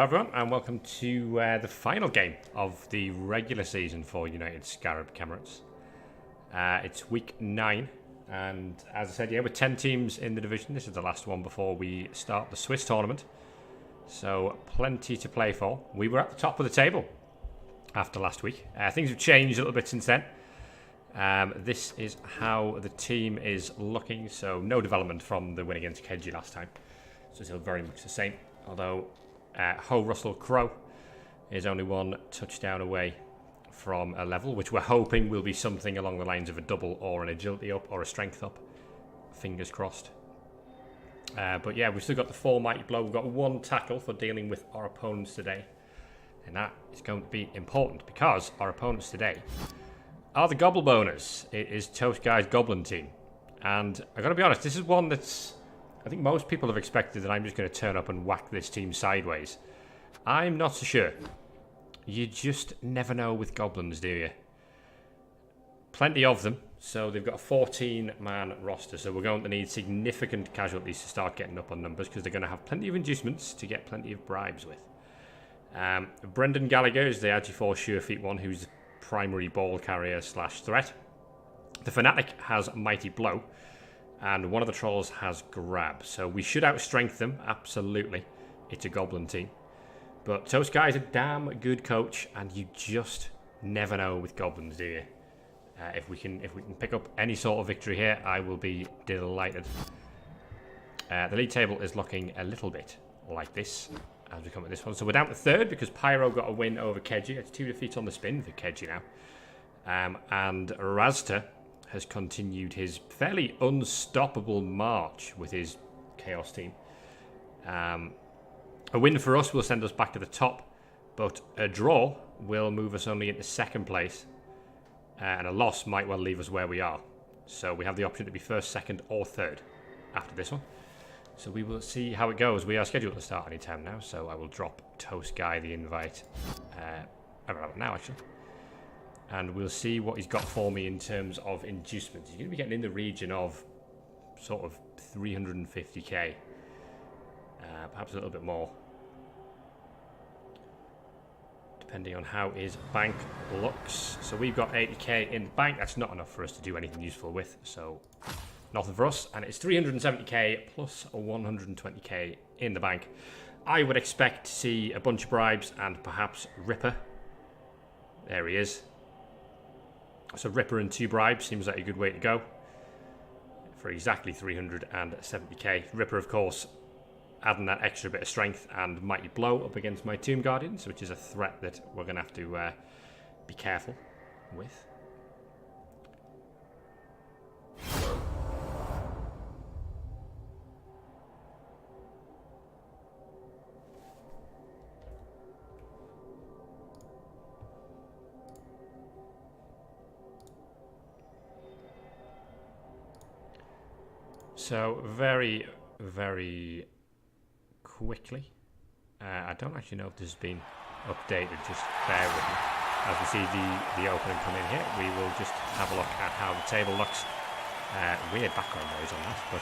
everyone, and welcome to the final game of the regular season for United Scarab Khemirates. It's week 9, and as I said, yeah, with 10 teams in the division. This is the last one before we start the Swiss tournament. So, plenty to play for. We were at the top of the table after last week. Things have changed a little bit since then. This is how the team is looking. So, no development from the win against Keji last time. So, still very much the same. Although Ho Russell Crowe is only one touchdown away from a level, which we're hoping will be something along the lines of a double or an agility up or a strength up. Fingers crossed. But yeah, we've still got the 4 mighty blow. We've got 1 tackle for dealing with our opponents today. And that is going to be important because our opponents today are the Gobblebonners. It is Toast Guy's Goblin team. And I've got to be honest, this is one that's... I think most people have expected that I'm just going to turn up and whack this team sideways. I'm not so sure. You just never know with Goblins, do you? Plenty of them. So they've got a 14-man roster. So we're going to need significant casualties to start getting up on numbers because they're going to have plenty of inducements to get plenty of bribes with. Brendan Gallagher is the Agi4 Sure Feet one, who's the primary ball carrier / threat. The Fanatic has Mighty Blow. And one of the Trolls has Grab. So we should outstrength them, absolutely. It's a Goblin team. But Toast Guy is a damn good coach, and you just never know with Goblins, do you? If we can pick up any sort of victory here, I will be delighted. The league table is looking a little bit like this as we come at this one. So we're down to 3rd because Pyro got a win over Keji. It's 2 defeats on the spin for Keji now. And Razta has continued his fairly unstoppable march with his Chaos team. A win for us will send us back to the top, but a draw will move us only into 2nd place, and a loss might well leave us where we are. So we have the option to be 1st, 2nd, or 3rd after this one. So we will see how it goes. We are scheduled to start any time now, so I will drop Toast Guy the invite about now, actually. And we'll see what he's got for me in terms of inducements. He's going to be getting in the region of sort of 350k. Perhaps a little bit more. Depending on how his bank looks. So we've got 80k in the bank. That's not enough for us to do anything useful with. So nothing for us. And it's 370k plus a 120k in the bank. I would expect to see a bunch of bribes and perhaps Ripper. There he is. So Ripper and 2 bribes seems like a good way to go for exactly 370k. Ripper, of course, adding that extra bit of strength and Mighty Blow up against my Tomb Guardians, which is a threat that we're going to have to be careful with. So, very, very quickly. I don't actually know if this has been updated, just bear with me. As we see the opening come in here, we will just have a look at how the table looks. Weird background noise on that, but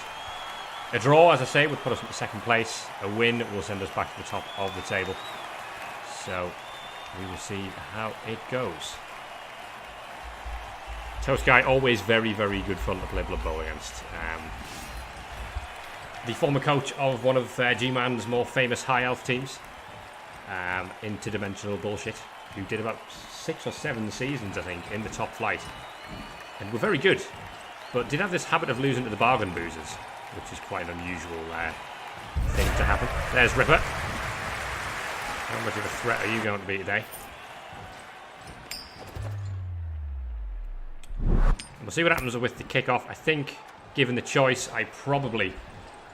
a draw, as I say, would put us into 2nd place. A win will send us back to the top of the table. So, we will see how it goes. Toast Guy, always very, very good fun to play Blood Bowl against. The former coach of one of GMAN's more famous high elf teams, Interdimensional Bullshit, who did about 6 or 7 seasons, I think, in the top flight. And were very good, but did have this habit of losing to the bargain boozers, which is quite an unusual thing to happen. There's Ripper. How much of a threat are you going to be today? We'll see what happens with the kickoff. I think, given the choice, I probably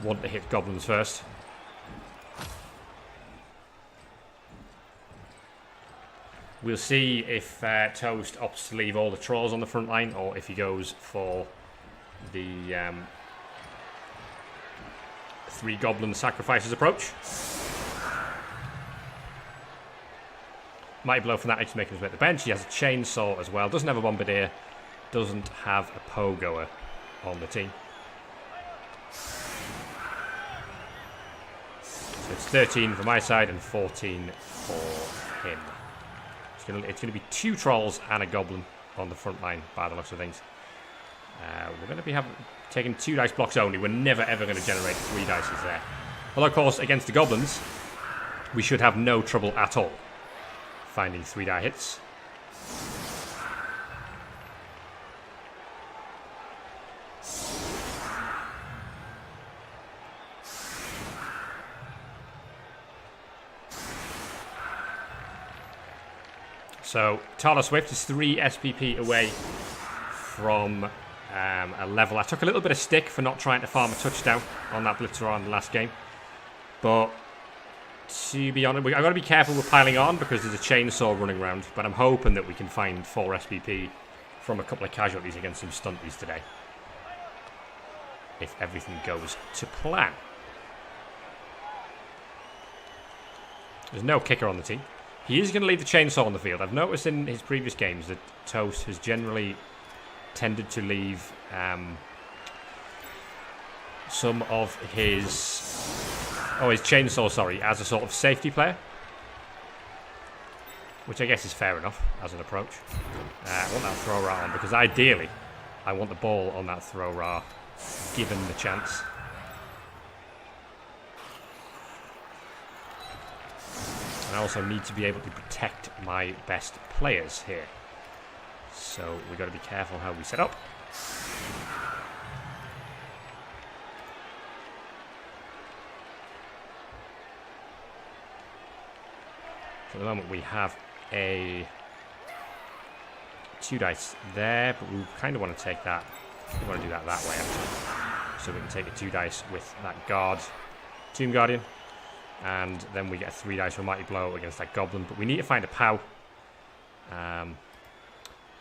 want to hit Goblins first. We'll see if Toast opts to leave all the Trolls on the front line or if he goes for the 3 Goblin sacrifices approach. Mighty Blow for that, just making his way to the bench. He has a chainsaw as well. Doesn't have a Bombardier. Doesn't have a Pogoer on the team. So it's 13 for my side and 14 for him. It's going to be 2 trolls and a goblin on the front line, by the looks of things. We're going to be taking 2 dice blocks only. We're never ever going to generate 3 dices there. Well, of course, against the goblins, we should have no trouble at all finding 3 die hits. So, Taylor Swift is 3 SPP away from a level. I took a little bit of stick for not trying to farm a touchdown on that blitzer in the last game. But, to be honest, I've got to be careful with piling on because there's a chainsaw running around. But I'm hoping that we can find 4 SPP from a couple of casualties against some stunties today. If everything goes to plan. There's no kicker on the team. He is going to leave the chainsaw on the field. I've noticed in his previous games that Toast has generally tended to leave some of his chainsaw, sorry, as a sort of safety player. Which I guess is fair enough as an approach. I want that throw raw on because ideally I want the ball on that throw raw given the chance. I also need to be able to protect my best players here. So we've got to be careful how we set up. So at the moment we have a 2 dice there, but we kind of want to take that. We want to do that way actually. So we can take a 2 dice with that guard, Tomb Guardian. And then we get a 3 dice for Mighty Blow against that Goblin. But we need to find a POW.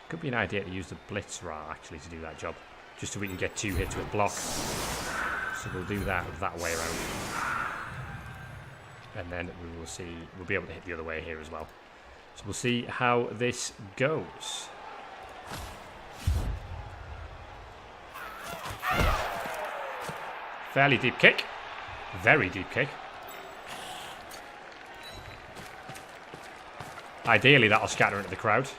Could be an idea to use the Blitzer actually to do that job. Just so we can get 2 hits with block. So we'll do that way around. And then we will see, we'll be able to hit the other way here as well. So we'll see how this goes. Fairly deep kick. Very deep kick. Ideally, that'll scatter into the crowd.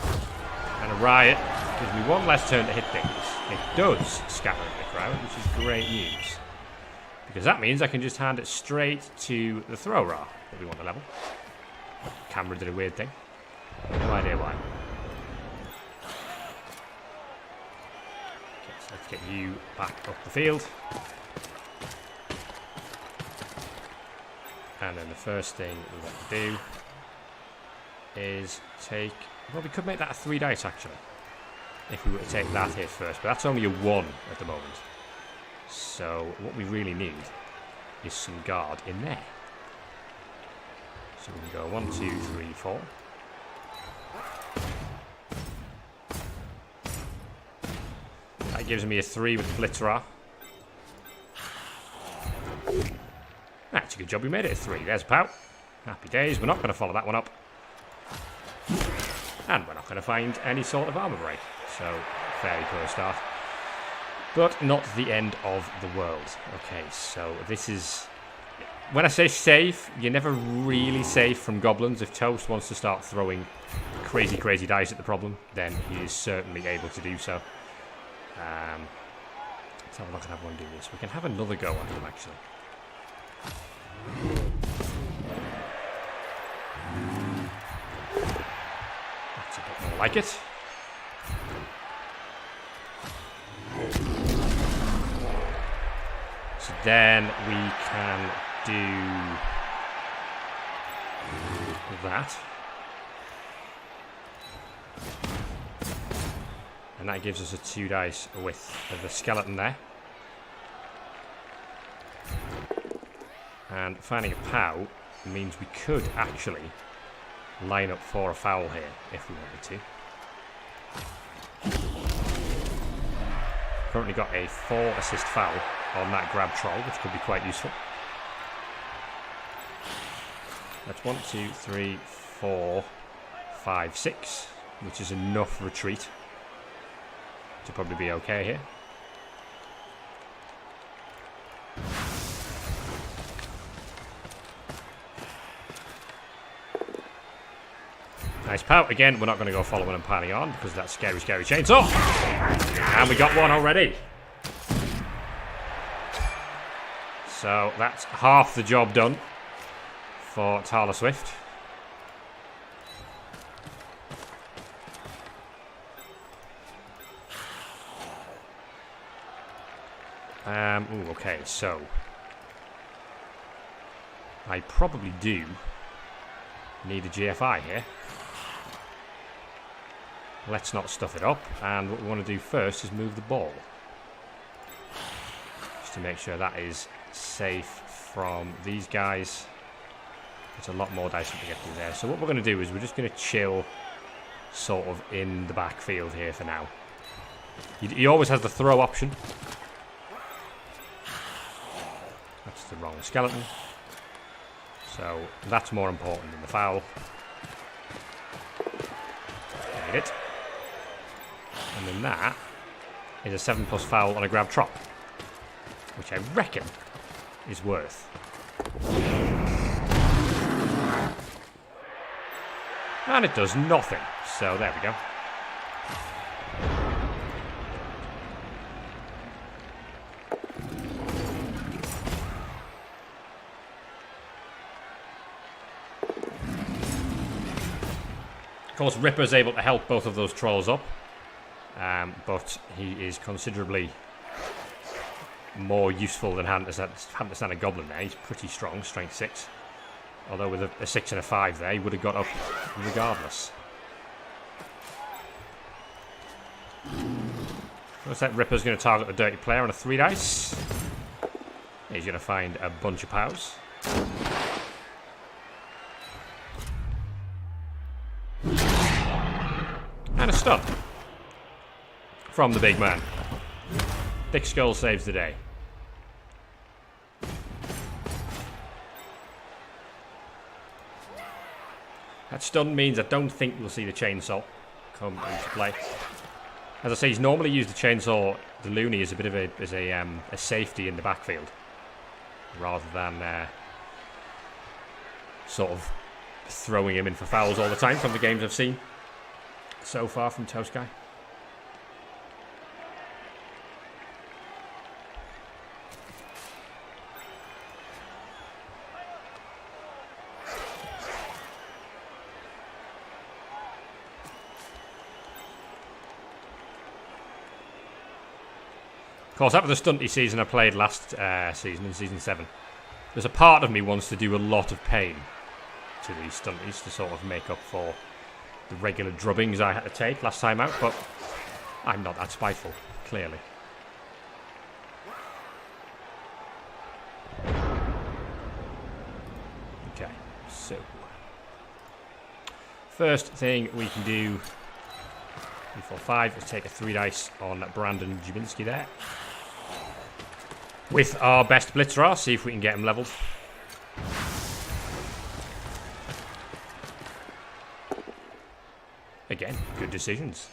And a riot gives me 1 less turn to hit things. It does scatter into the crowd, which is great news. Because that means I can just hand it straight to the throw raw that we want to level. Camera did a weird thing. No idea why. Okay, so let's get you back up the field. And then the first thing we want to do is take... Well, we could make that a 3 dice, actually. If we were to take that hit first. But that's only a 1 at the moment. So, what we really need is some guard in there. So we can go 1, 2, 3, 4. That gives me a 3 with the Blitzer. That's a good job we made it a 3. There's a POW. Happy days. We're not going to follow that one up. And we're not going to find any sort of armor break. So, fairly poor start. But not the end of the world. Okay, so this is... When I say safe, you're never really safe from goblins. If Toast wants to start throwing crazy, crazy dice at the problem, then he is certainly able to do so. Let's have a look at how one do this. We can have another go on him, actually. That's a bit more like it. So then we can do that. And that gives us a 2 dice with the skeleton there. And finding a POW means we could actually line up for a foul here if we wanted to. Currently got a 4 assist foul on that grab troll, which could be quite useful. That's 1, 2, 3, 4, 5, 6, which is enough retreat to probably be okay here. Nice pout. Again, we're not going to go following and piling on because of that scary, scary chainsaw. And we got one already. So that's half the job done for Taylor Swift. Ooh, okay, so I probably do need a GFI here. Let's not stuff it up, and what we want to do first is move the ball. Just to make sure that is safe from these guys. It's a lot more dice to get through there. So what we're going to do is we're just going to chill sort of in the backfield here for now. He always has the throw option. That's the wrong skeleton. So that's more important than the foul. Made it. And then that is a 7+ foul on a grab trot, which I reckon is worth. And it does nothing. So there we go. Of course, Ripper's able to help both of those trolls up, but he is considerably more useful than having to stand a goblin there. He's pretty strong, strength 6. Although with a 6 and a 5 there, he would have got up regardless. Looks like Ripper's going to target the dirty player on a 3 dice. He's going to find a bunch of pows. And a stun from the big man. Thick Skull saves the day. That stun means I don't think we'll see the chainsaw come into play. As I say, he's normally used the chainsaw, the loony, as a bit of a safety in the backfield, rather than sort of throwing him in for fouls all the time from the games I've seen so far from Toast Guy. Of course, after the stunty season I played last season, in Season 7, there's a part of me wants to do a lot of pain to these stunties to sort of make up for the regular drubbings I had to take last time out, but I'm not that spiteful, clearly. Okay, so first thing we can do 3, 4, 5 is take a 3 dice on Brandon Jabinski there. With our best blitzer, see if we can get him leveled. Again, good decisions.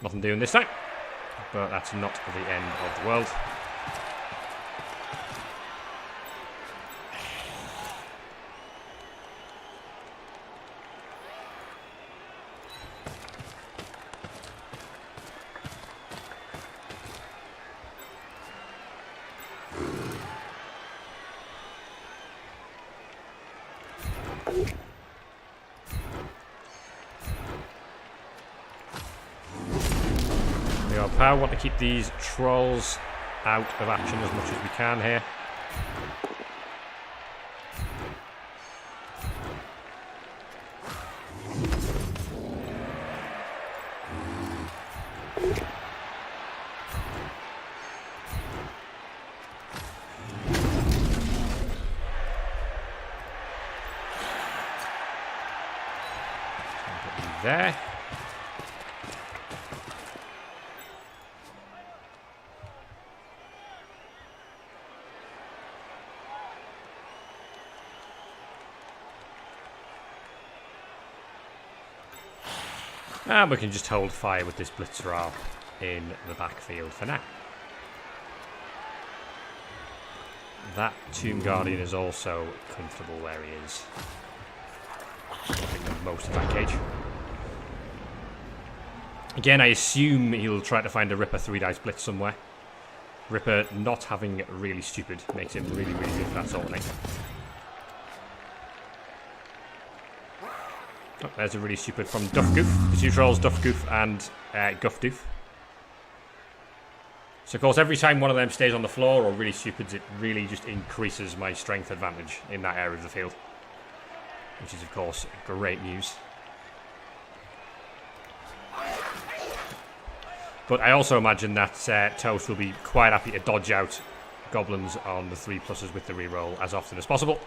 Nothing doing this time, but that's not the end of the world. I want to keep these trolls out of action as much as we can here. There. And we can just hold fire with this blitzer in the backfield for now. That Tomb Guardian is also comfortable where he is. Getting most of that cage. Again, I assume he'll try to find a Ripper 3-dice blitz somewhere. Ripper not having really stupid makes him really, really good for that sort of thing. Oh, there's a really stupid from Duff Goof. The two trolls, Duff Goof and Guff Doof. So of course every time one of them stays on the floor or really stupids, it really just increases my strength advantage in that area of the field. Which is of course great news. But I also imagine that Toast will be quite happy to dodge out goblins on the 3+ with the reroll as often as possible.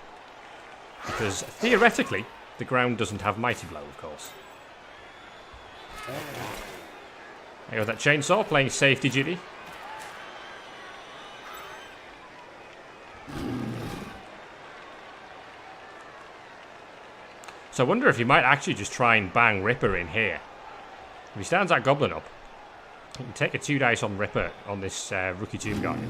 Because theoretically, the ground doesn't have Mighty Blow, of course. There goes that chainsaw playing safety duty. So I wonder if he might actually just try and bang Ripper in here. If he stands that goblin up, he can take a 2-dice on Ripper on this rookie Tomb Guardian.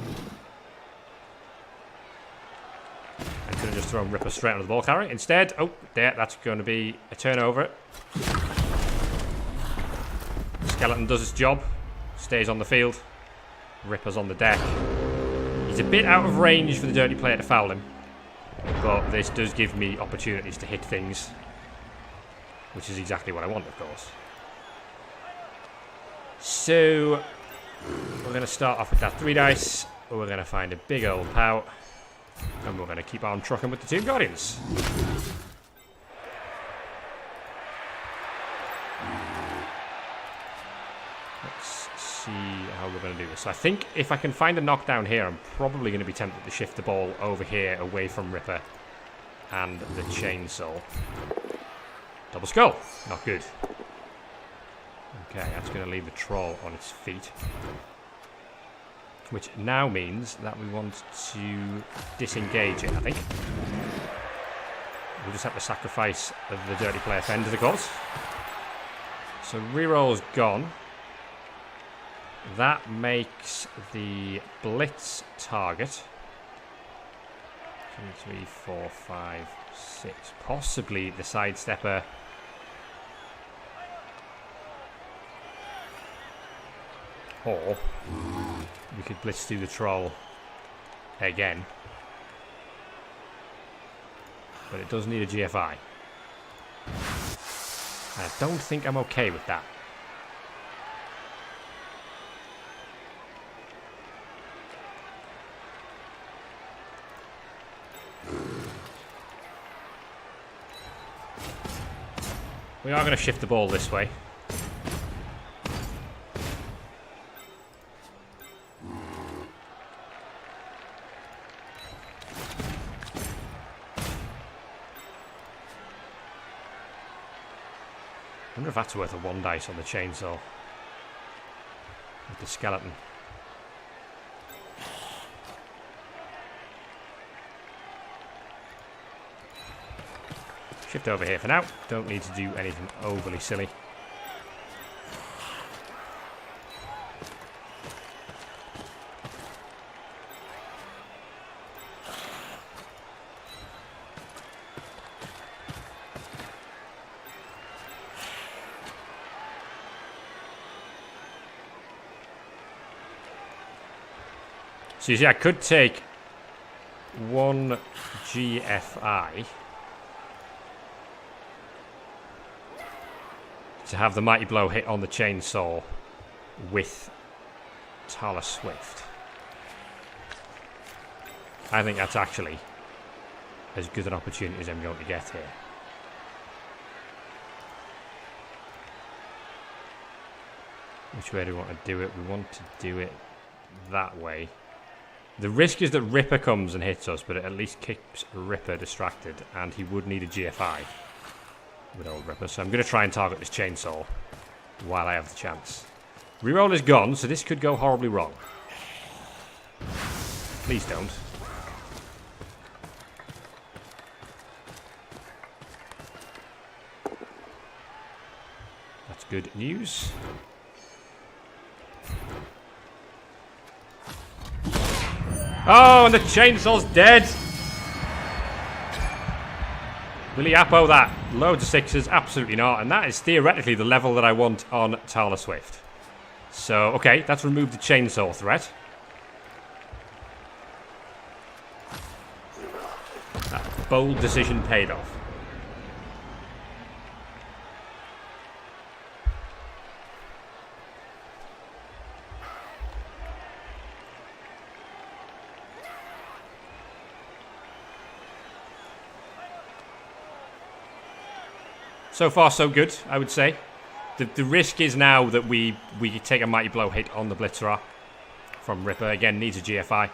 I could have just thrown Ripper straight onto the ball carrier. Instead, oh, there, that's going to be a turnover. Skeleton does its job, stays on the field. Ripper's on the deck. He's a bit out of range for the dirty player to foul him, but this does give me opportunities to hit things, which is exactly what I want, of course. So, we're going to start off with that 3-dice. We're going to find a big old pout. And we're going to keep on trucking with the Tomb Guardians. Let's see how we're going to do this. So I think if I can find a knockdown here, I'm probably going to be tempted to shift the ball over here away from Ripper and the chainsaw. Double skull. Not good. Okay, that's going to leave the troll on its feet. Which now means that we want to disengage it, I think. We'll just have to sacrifice the dirty player fend, of course. So reroll's gone. That makes the blitz target 2, 3, 4, 5, 6. Possibly the sidestepper. Or we could blitz through the troll again. But it does need a GFI. And I don't think I'm okay with that. We are going to shift the ball this way. I wonder if that's worth a 1-dice on the chainsaw with the skeleton. Shift over here for now. Don't need to do anything overly silly. So you see, I could take 1 GFI to have the Mighty Blow hit on the chainsaw with Tala Swift. I think that's actually as good an opportunity as I'm going to get here. Which way do we want to do it? We want to do it that way. The risk is that Ripper comes and hits us, but it at least keeps Ripper distracted, and he would need a GFI with old Ripper. So I'm going to try and target this chainsaw while I have the chance. Reroll is gone, so this could go horribly wrong. Please don't. That's good news. Oh, and the chainsaw's dead. Will he appo that? Loads of sixes? Absolutely not. And that is theoretically the level that I want on Taylor Swift. So, okay, that's removed the chainsaw threat. That bold decision paid off. So far, so good, I would say. The risk is now that we take a Mighty Blow hit on the Blitzerer from Ripper. Again, needs a GFI,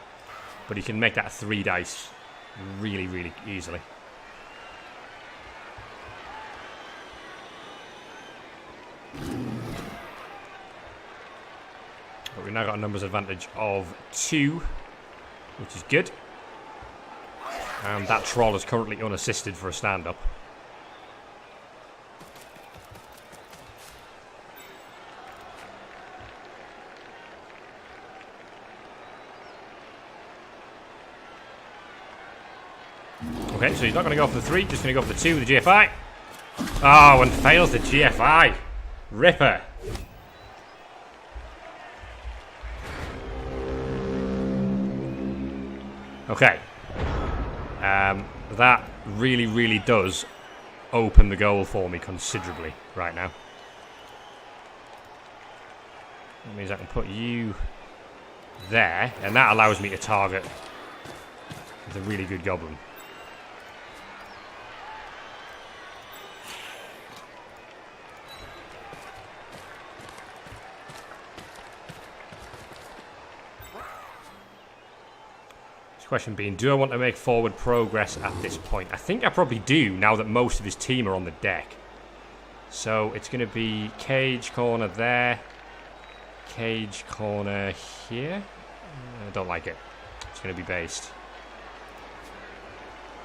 but he can make that 3 dice really, really easily. But we've now got a numbers advantage of 2, which is good. And that troll is currently unassisted for a stand-up. Okay, so he's not going to go for the 3, just going to go for the 2 with the GFI. Oh, and fails the GFI. Ripper. Okay. That really, really does open the goal for me considerably right now. That means I can put you there, and that allows me to target with a really good goblin. Question being, do I want to make forward progress at this point? I think I probably do, now that most of his team are on the deck. So it's going to be cage corner there, cage corner here. I don't like it. It's going to be based.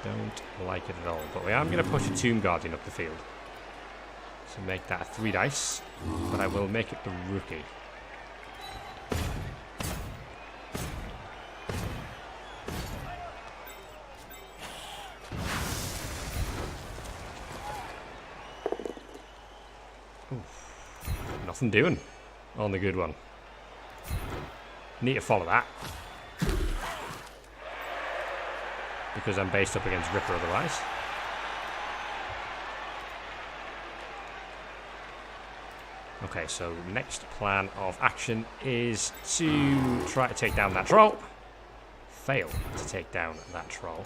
Don't like it at all. But I am going to push a Tomb Guardian up the field to make that a 3 dice. But I will make it the rookie. Nothing doing on the good one. Need to follow that. Because I'm based up against Ripper otherwise. Okay, so next plan of action is to try to take down that troll. Fail to take down that troll.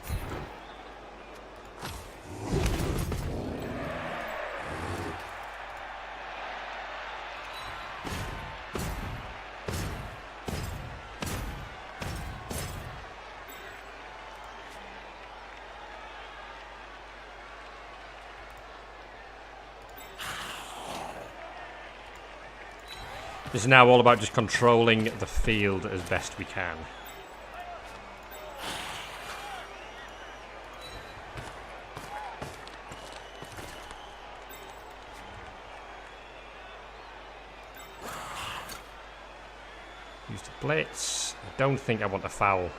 This is now all about just controlling the field as best we can. Use the blitz. I don't think I want to foul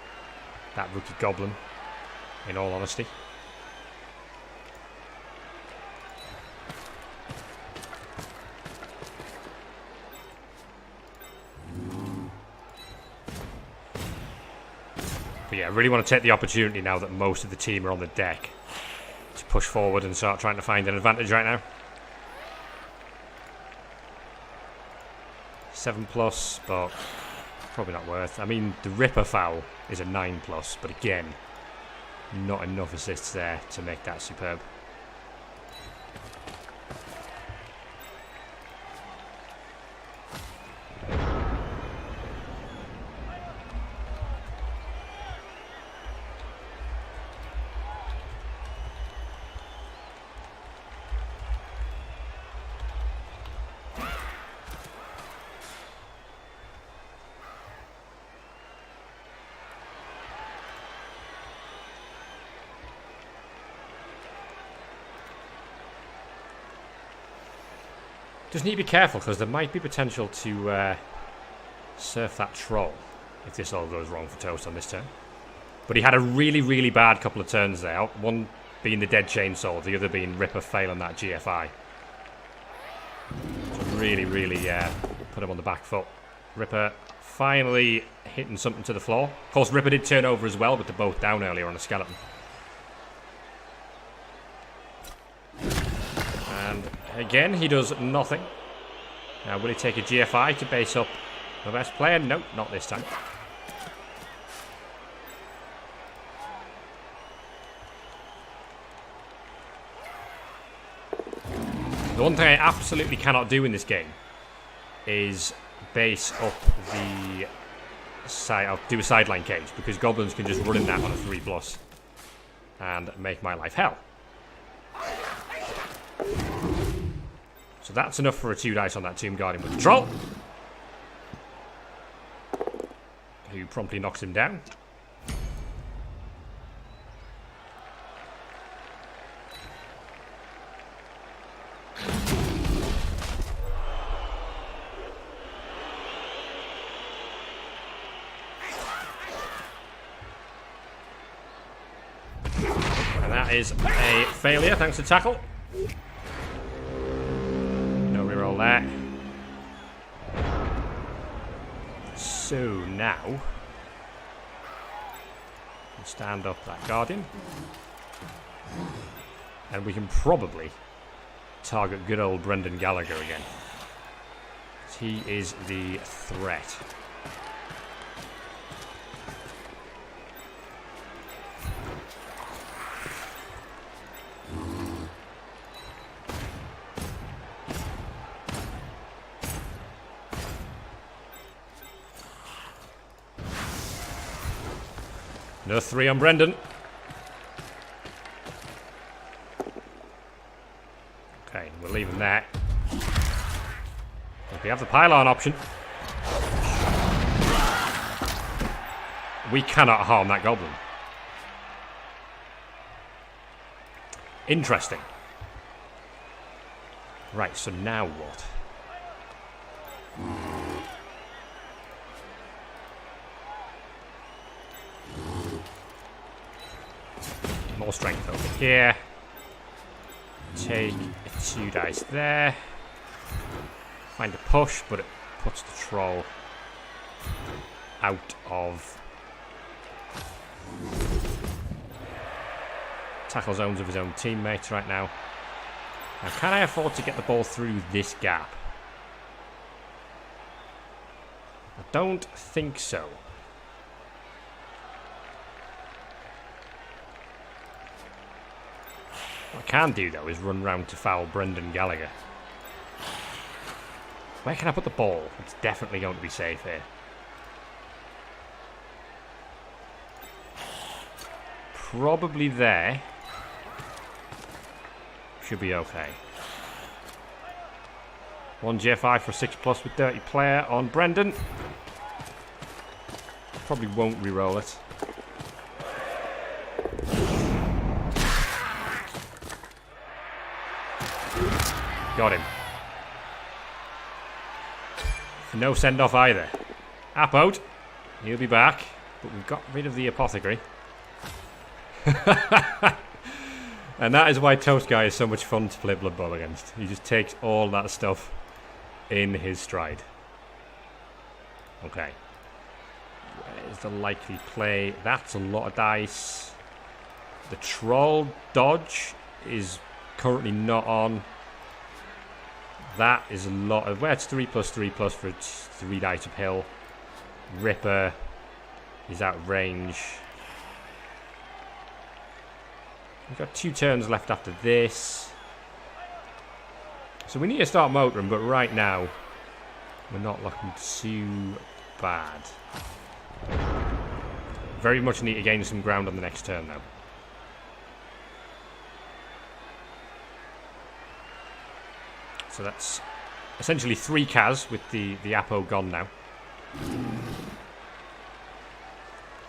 that rookie goblin, in all honesty. But yeah, I really want to take the opportunity now that most of the team are on the deck to push forward and start trying to find an advantage right now. 7+, but probably not worth. I mean, the Ripper foul is a 9+, but again, not enough assists there to make that superb. Just need to be careful because there might be potential to surf that troll if this all goes wrong for Toast on this turn. But he had a really, really bad couple of turns there. One being the dead chainsaw, the other being Ripper failing that GFI. So really, really put him on the back foot. Ripper finally hitting something to the floor. Of course, Ripper did turn over as well, but they're both down earlier on a skeleton. And again, he does nothing. Now, will he take a GFI to base up the best player? Nope, not this time. The one thing I absolutely cannot do in this game is base up the side. I'll do a sideline cage because goblins can just run in that on a 3+ and make my life hell. So that's enough for a 2 dice on that Tomb Guardian with the troll, who promptly knocks him down. Is a failure thanks to tackle. No reroll there. So now we'll stand up that Guardian, and we can probably target good old Brendan Gallagher again. He is the threat. Another 3 on Brendan. Okay, we'll leave him there. We have the pylon option. We cannot harm that goblin. Interesting. Right, so now what? More strength over here. Take a 2 dice there. Find a push, but it puts the troll out of tackle zones of his own teammates right now. Now, can I afford to get the ball through this gap? I don't think so. What I can do, though, is run round to foul Brendan Gallagher. Where can I put the ball? It's definitely going to be safe here. Probably there. Should be okay. 1 GFI for 6+ with Dirty Player on Brendan. Probably won't re-roll it. Got him. No send-off either. App out. He'll be back. But we've got rid of the apothecary. And that is why Toast Guy is so much fun to play Blood Bowl against. He just takes all that stuff in his stride. Okay. Where's the likely play? That's a lot of dice. The troll dodge is currently not on. That is a lot of... Well, it's 3+3+ for 3 dice uphill. Ripper is out of range. We've got 2 turns left after this. So we need to start motoring, but right now we're not looking too bad. Very much need to gain some ground on the next turn, though. So that's essentially 3 Kaz with the Apo gone now.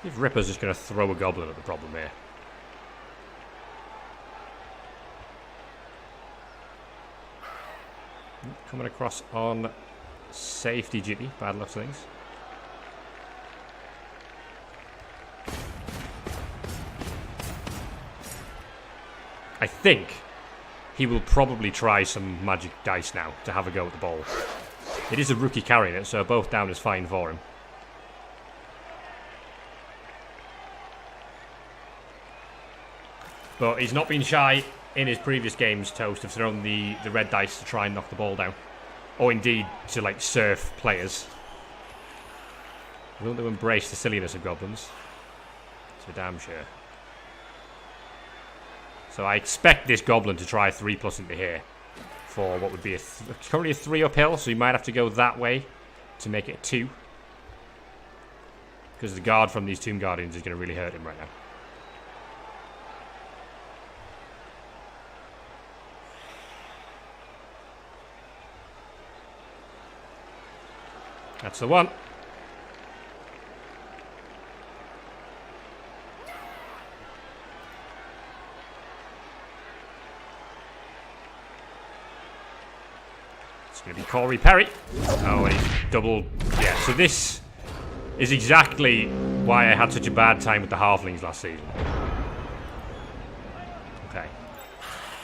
If Ripper's just going to throw a goblin at the problem here. Coming across on safety duty, bad luck things. I think he will probably try some magic dice now to have a go at the ball. It is a rookie carrying it, so both down is fine for him. But he's not been shy in his previous games, Toast, of throwing the red dice to try and knock the ball down. Or indeed, to like surf players. Willing to embrace the silliness of goblins. For damn sure. So I expect this goblin to try 3+ into here. For what would be currently a 3 uphill, so he might have to go that way to make it a 2. Because the guard from these Tomb Guardians is going to really hurt him right now. That's the one. It's going to be Corey Perry. Oh, and he's double. Yeah, so this is exactly why I had such a bad time with the halflings last season. Okay.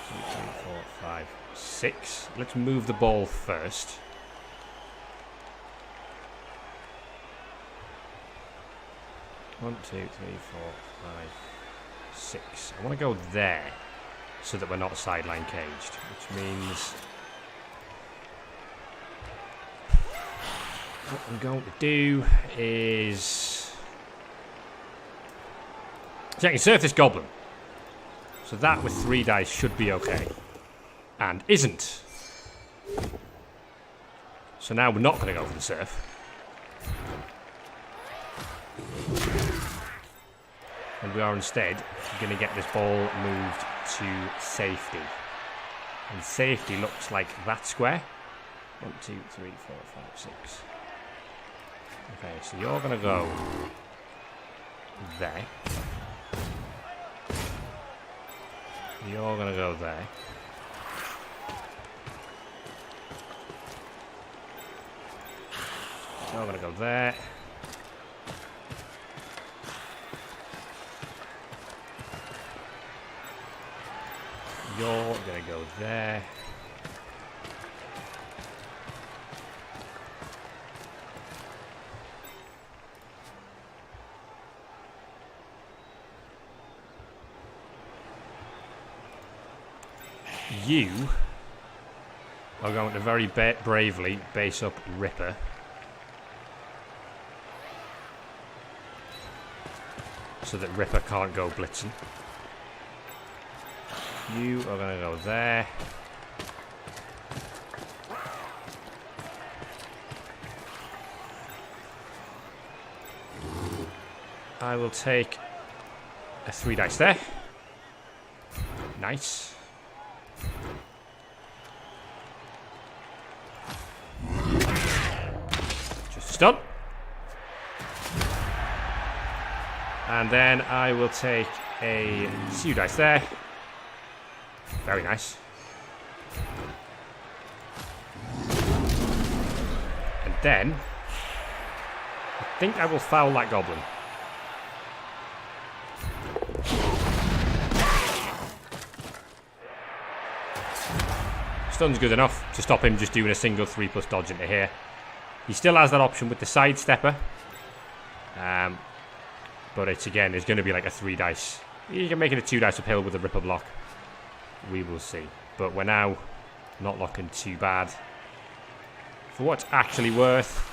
2, 3, 4, 5, 6. Let's move the ball first. One, 2, 3, 4, 5, 6. I want to go there so that we're not sideline caged, which means what I'm going to do is so I can surf this goblin. So that with 3 dice should be okay. And isn't. So now we're not going to go for the surf. And we are instead going to get this ball moved to safety. And safety looks like that square. 1, 2, 3, 4, 5, 6. Okay, so you're going to go there. You're going to go there. You're going to go there. You're going to go there. You are going to very bravely base up Ripper. So that Ripper can't go blitzing. You are going to go there. I will take a 3 dice there. Nice. Just stun. And then I will take a 2 dice there. Very nice. And then I think I will foul that goblin. Stun's good enough to stop him just doing a single 3+ dodge into here. He still has that option with the side stepper. But it's again, it's going to be like a 3 dice. You can make it a 2 dice uphill with a Ripper block. We will see. But we're now not looking too bad. For what's actually worth,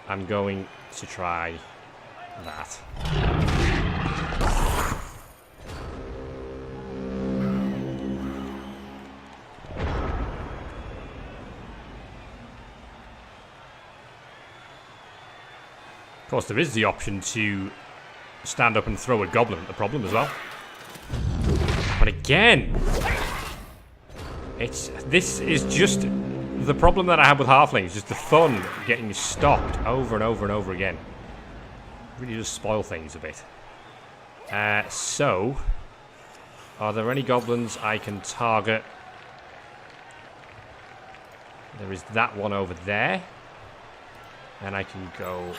I'm going to try that. Of course, there is the option to stand up and throw a goblin at the problem as well. But again, this is just the problem that I have with halflings, just the fun getting stopped over and over and over again. Really just spoil things a bit. So, are there any goblins I can target? There is that one over there. And I can go 1, 2, 3,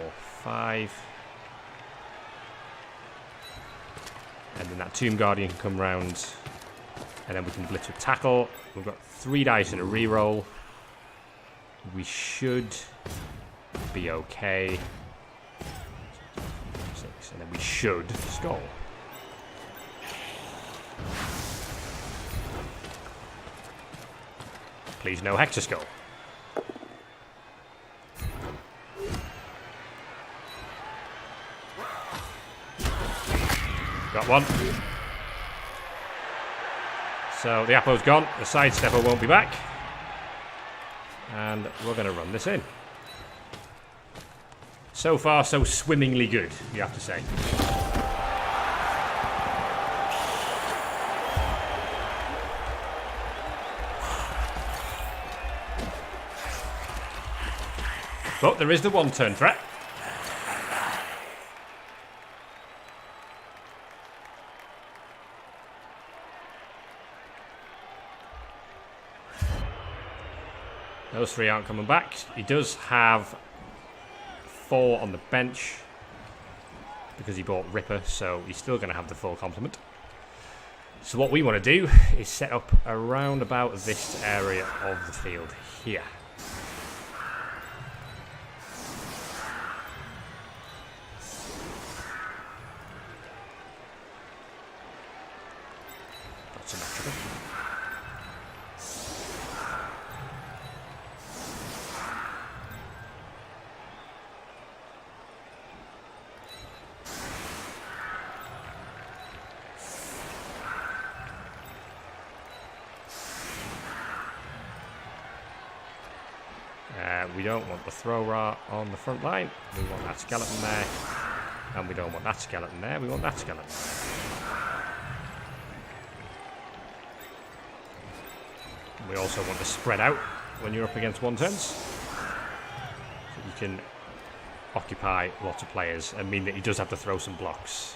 4, 5. And then that Tomb Guardian can come round. And then we can blitz with tackle. We've got 3 dice and a reroll. We should be okay. 6, and then we should skull. Please no Hexaskull. Got one. So the Apo's gone. The sidestepper won't be back. And we're going to run this in. So far, so swimmingly good, you have to say. But there is the 1-turn threat. Those 3 aren't coming back. He does have 4 on the bench because he bought Ripper, so he's still going to have the full complement. So what we want to do is set up around about this area of the field here. That's symmetrical. We don't want the thrower on the front line. We want that skeleton there. And we don't want that skeleton there. We want that skeleton there. We also want to spread out when you're up against 1-turns. So you can occupy lots of players and mean that he does have to throw some blocks.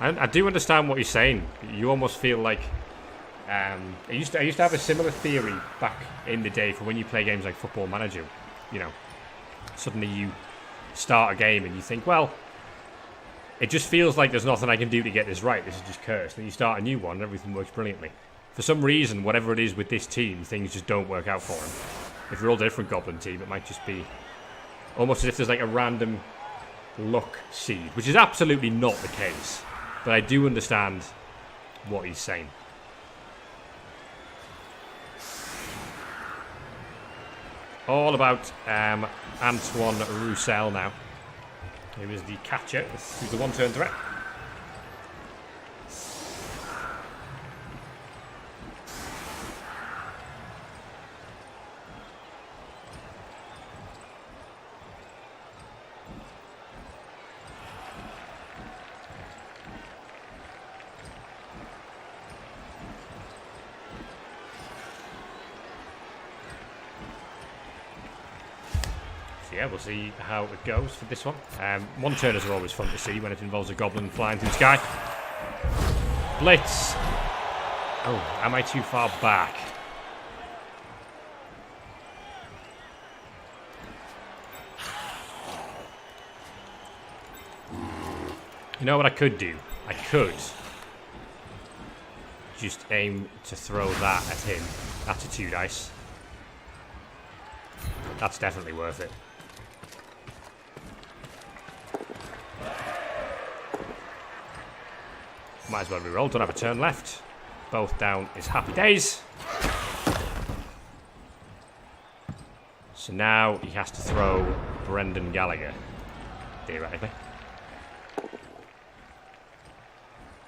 I do understand what you're saying. You almost feel like I used to have a similar theory back in the day for when you play games like Football Manager. You know, suddenly you start a game and you think, well, it just feels like there's nothing I can do to get this right. This is just cursed. And you start a new one and everything works brilliantly. For some reason, whatever it is with this team, things just don't work out for them. If you're all a different Goblin team, it might just be almost as if there's like a random luck seed, which is absolutely not the case. But I do understand what he's saying. All about Antoine Roussel now. He was the catcher, who's the 1-turn threat. Yeah, we'll see how it goes for this one. 1-turners are always fun to see when it involves a goblin flying through the sky. Blitz. Oh, am I too far back? You know what I could do? I could just aim to throw that at him. That's a 2 dice. That's definitely worth it. Might as well reroll. Don't have a turn left. Both down is happy days. So now he has to throw Brendan Gallagher, theoretically.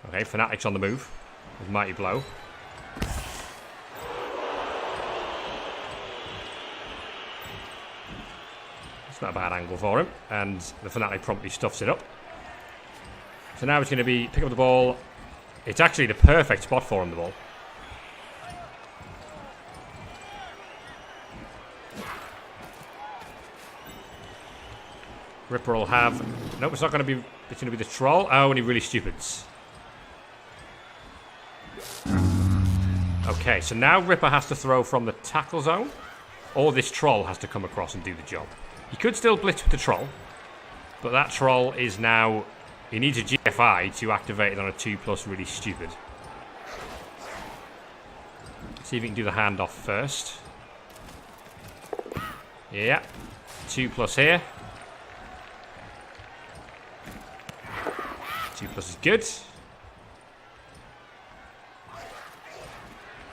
Okay, Fanatics on the move with Mighty Blow. It's not a bad angle for him, and the Fanatic promptly stuffs it up. So now it's going to be pick up the ball, It's actually the perfect spot for him, the ball. Ripper will have... Nope, it's not going to be... It's going to be the troll. Oh, and he really stupids. Okay, so now Ripper has to throw from the tackle zone. Or this troll has to come across and do the job. He could still blitz with the troll. But that troll is now... He needs a GFI to activate it on a 2+, really stupid. See if he can do the handoff first. Yeah. 2+ here. 2+ is good.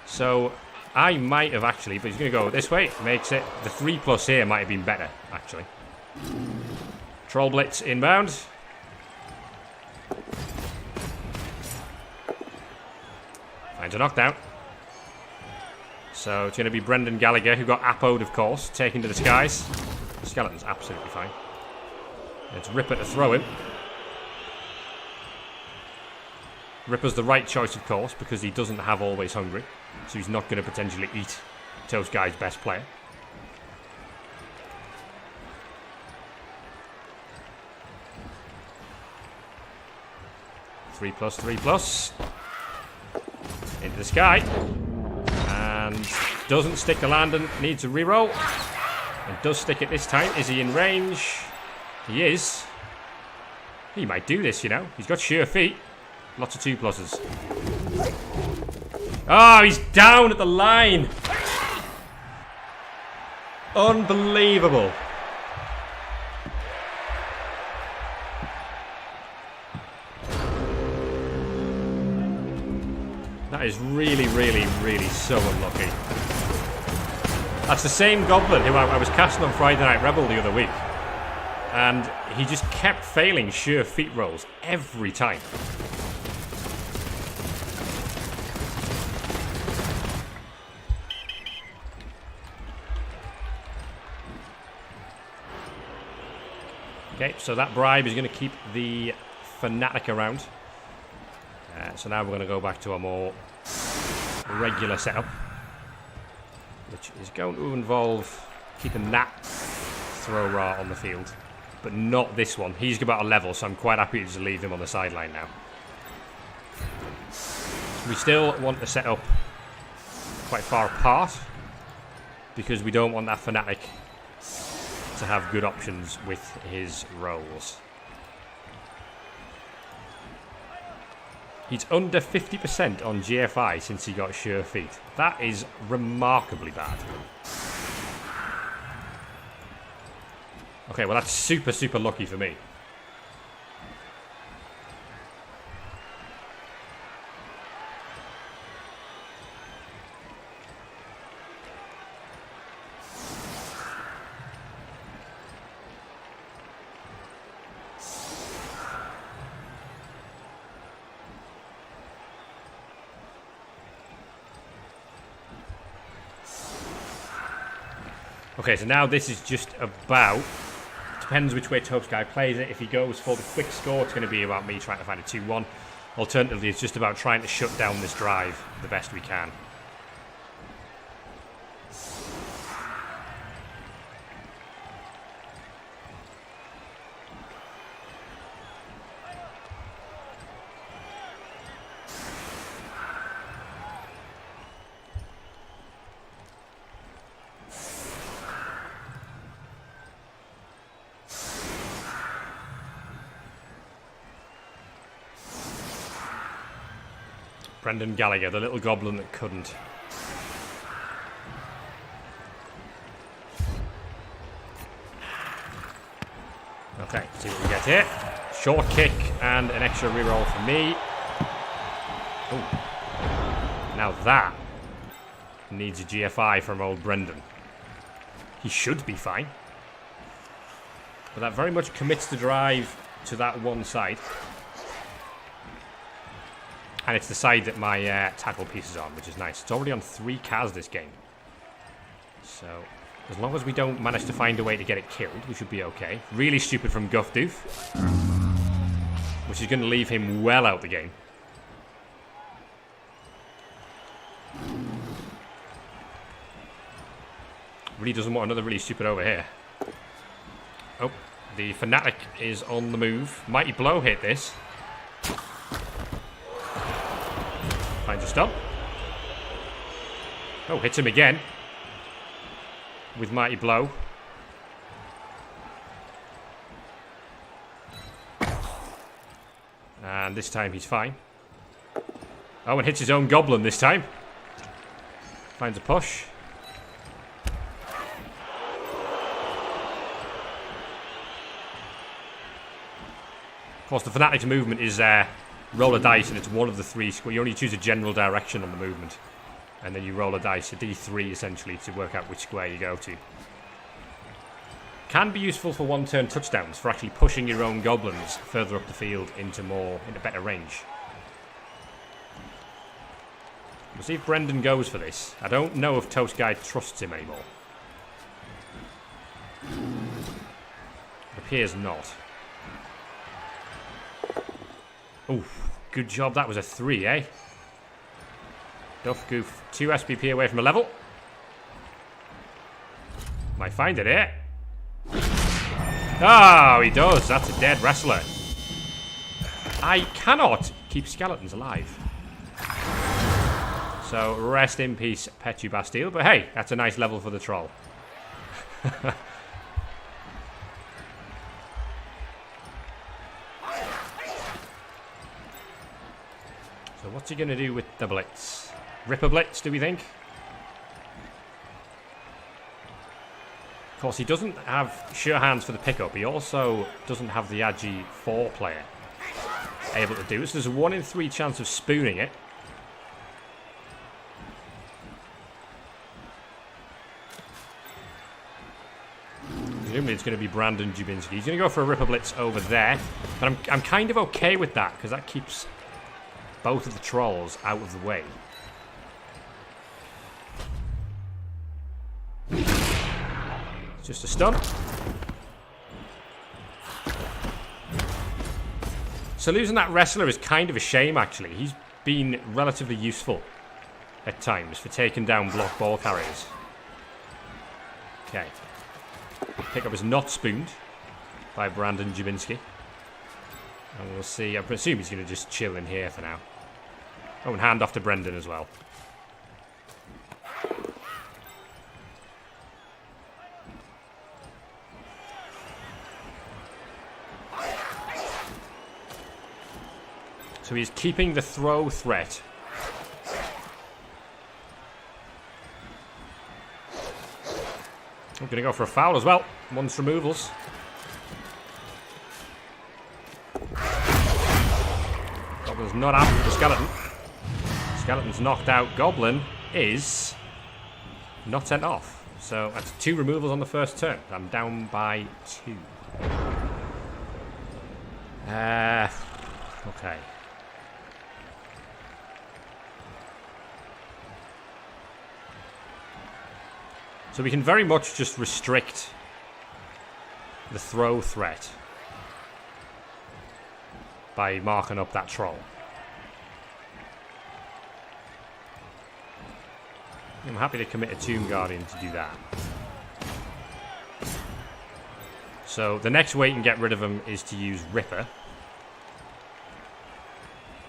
So, I might have actually, but he's going to go this way. Makes it, the 3+ here might have been better, actually. Troll blitz inbound. Finds a knockdown. So, it's going to be Brendan Gallagher, who got appoed, of course, taken to the skies. The skeleton's absolutely fine. It's Ripper to throw him. Ripper's the right choice, of course, because he doesn't have Always Hungry. So he's not going to potentially eat Toast Guy's best player. Three plus. Into the sky. And doesn't stick the landing. Needs a reroll. And does stick it this time. Is he in range? He is. He might do this, you know. He's got sure feet. Lots of 2+. Oh, he's down at the line. Unbelievable. That is really, really, really so unlucky. That's the same Goblin who I was casting on Friday Night REBBL the other week. And he just kept failing sure feet rolls every time. Okay, so that bribe is going to keep the Fanatic around. So now we're going to go back to a more regular setup, which is going to involve keeping that throw-ra on the field, but not this one. He's about a level, so I'm quite happy to just leave him on the sideline now. We still want to set up quite far apart, because we don't want that Fanatic to have good options with his rolls. He's under 50% on GFI since he got sure feet. That is remarkably bad. Okay, well that's super, super lucky for me. Okay, so now this is just about... Depends which way Toast Guy plays it. If he goes for the quick score, it's going to be about me trying to find a 2-1. Alternatively, it's just about trying to shut down this drive the best we can. Brendan Gallagher, the little goblin that couldn't. Okay, see what we get here. Short kick and an extra reroll for me. Ooh. Now that needs a GFI from old Brendan. He should be fine. But that very much commits the drive to that one side. And it's the side that my tackle piece is on, which is nice. It's already on 3 Kaz this game. So, as long as we don't manage to find a way to get it killed, we should be okay. Really stupid from Guff Doof. Which is going to leave him well out the game. Really doesn't want another really stupid over here. Oh, the Fanatic is on the move. Mighty Blow hit this. Finds a stop. Oh, hits him again. With Mighty Blow. And this time he's fine. Oh, and hits his own Goblin this time. Finds a push. Of course, the Fanatic's movement is roll a dice, and it's one of the three. You only choose a general direction on the movement. And then you roll a dice, a D3 essentially, to work out which square you go to. Can be useful for one-turn touchdowns, for actually pushing your own Goblins further up the field into better range. We'll see if Brendan goes for this. I don't know if Toast Guy trusts him anymore. It appears not. Oof, good job. That was a 3, eh? Duff Goof, 2 SPP away from a level. Might find it here. Oh, he does. That's a dead wrestler. I cannot keep skeletons alive. So, rest in peace, Petu Bastille. But hey, that's a nice level for the troll. So, what's he going to do with the Blitz? Rip a Blitz, do we think? Of course, he doesn't have sure hands for the pickup. He also doesn't have the Agi 4 player able to do it. So there's a 1 in 3 chance of spooning it. Presumably it's going to be Brandon Jubinski. He's going to go for a Ripper Blitz over there. But I'm kind of okay with that, because that keeps both of the trolls out of the way. It's just a stun. So losing that wrestler is kind of a shame, actually. He's been relatively useful at times for taking down block ball carriers. Okay. Pickup is not spooned by Brandon Jubinski. And we'll see. I presume he's going to just chill in here for now. Oh, and hand off to Brendan as well. So he's keeping the throw threat. I'm going to go for a foul as well. Once removals. Goblin's not happy with the skeleton. Skeleton's knocked out. Goblin is not sent off. So that's 2 removals on the first turn. I'm down by 2. Okay. So we can very much just restrict the throw threat by marking up that troll. I'm happy to commit a Tomb Guardian to do that. So the next way you can get rid of him is to use Ripper.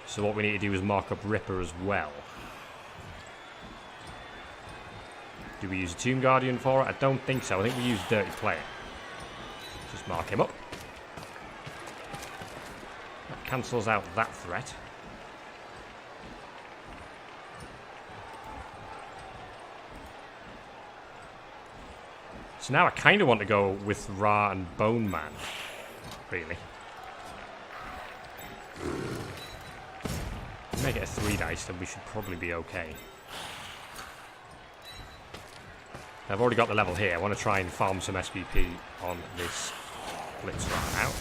So what we need to do is mark up Ripper as well. Do we use a Tomb Guardian for it? I don't think so. I think we use Dirty Player. Just mark him up. That cancels out that threat. So now I kind of want to go with Ra and Bone Man, really. Make it a 3 dice, then we should probably be okay. I've already got the level here. I want to try and farm some SPP on this Blitz right now.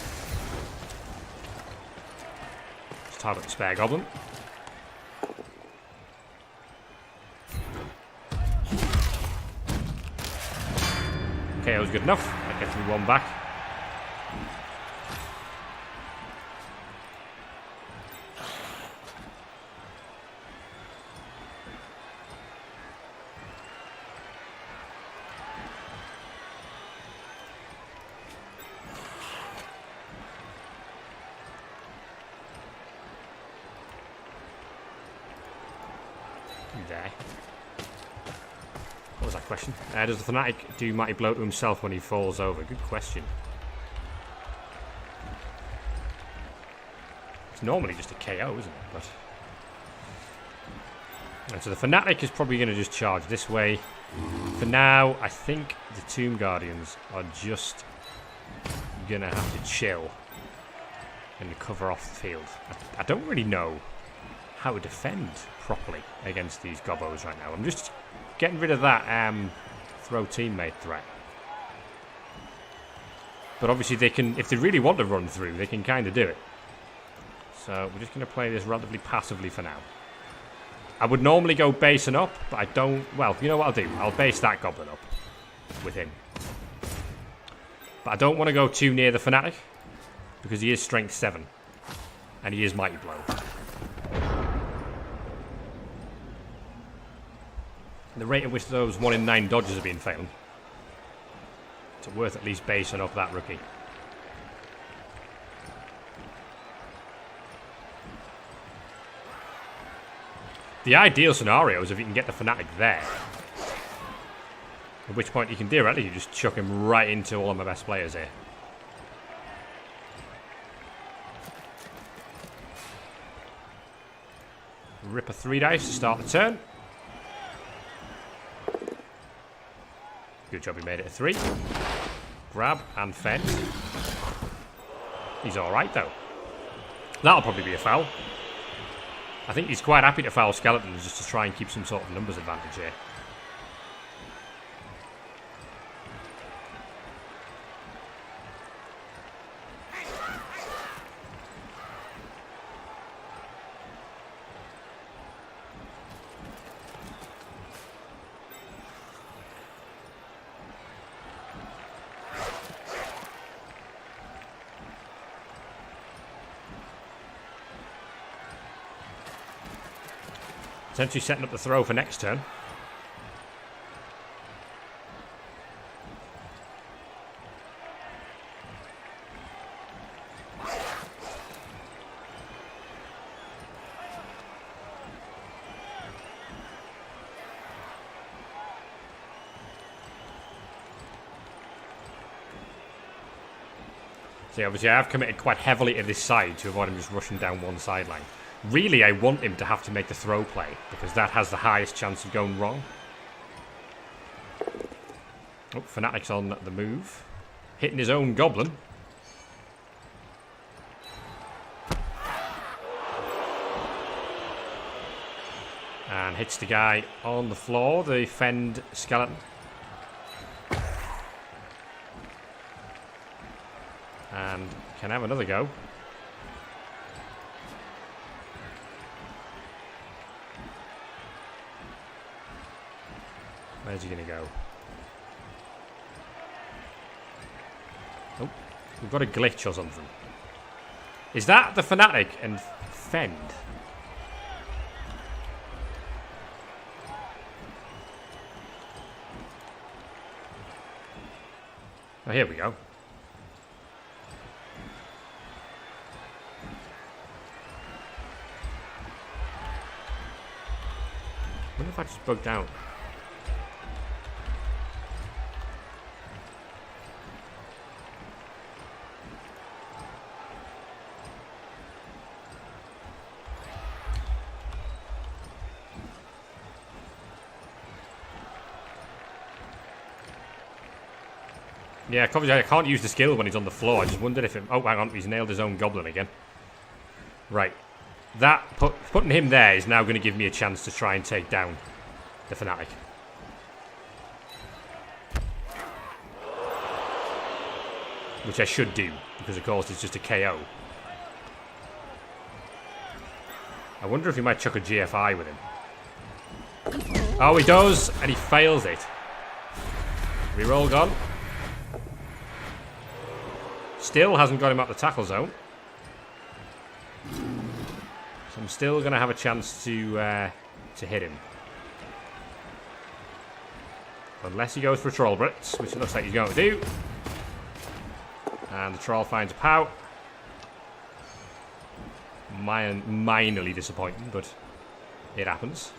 Just target the spare Goblin. Okay, that was good enough. That gets me 1 back. there. What was that question? Does the Fanatic do Mighty Blow to himself when he falls over? Good question. It's normally just a KO, isn't it? But... And so the Fanatic is probably going to just charge this way. For now, I think the Tomb Guardians are just going to have to chill and cover off the field. I don't really know how to defend properly against these Gobbos right now. I'm just getting rid of that throw teammate threat. But obviously they can, if they really want to run through, they can kind of do it. So we're just going to play this relatively passively for now. I would normally go base and up, but I don't... Well, you know what I'll do? I'll base that Goblin up with him. But I don't want to go too near the Fanatic, because he is Strength 7. And he is Mighty Blow. The rate at which those 1 in 9 dodges have been failing. It's worth at least basing up that rookie. The ideal scenario is if you can get the Fanatic there. At which point you can theoretically just chuck him right into all of my best players here. Rip a 3 dice to start the turn. Good job he made it a 3. Grab and fend. He's alright though. That'll probably be a foul. I think he's quite happy to foul Skeletons just to try and keep some sort of numbers advantage here. Essentially setting up the throw for next turn. See, obviously I have committed quite heavily to this side to avoid him just rushing down one sideline. Really, I want him to have to make the throw play, because that has the highest chance of going wrong. Oh, Fanatic's on the move. Hitting his own Goblin. And hits the guy on the floor, the Fend Skeleton. And can have another go. Where's he going to go? Oh, we've got a glitch or something. Is that the Fanatic and Fend? Oh, here we go. I wonder if I just bugged out. Yeah, I can't use the skill when he's on the floor. I just wondered if it... Oh, hang on. He's nailed his own Goblin again. Right. That... Putting him there is now going to give me a chance to try and take down the Fanatic. Which I should do, because of course it's just a KO. I wonder if he might chuck a GFI with him. Oh, he does, and he fails it. Reroll gone. Still hasn't got him out the tackle zone. So I'm still going to have a chance to hit him. Unless he goes for a Troll Blitz, which it looks like he's going to do. And the Troll finds a POW. Minorly disappointing, but it happens.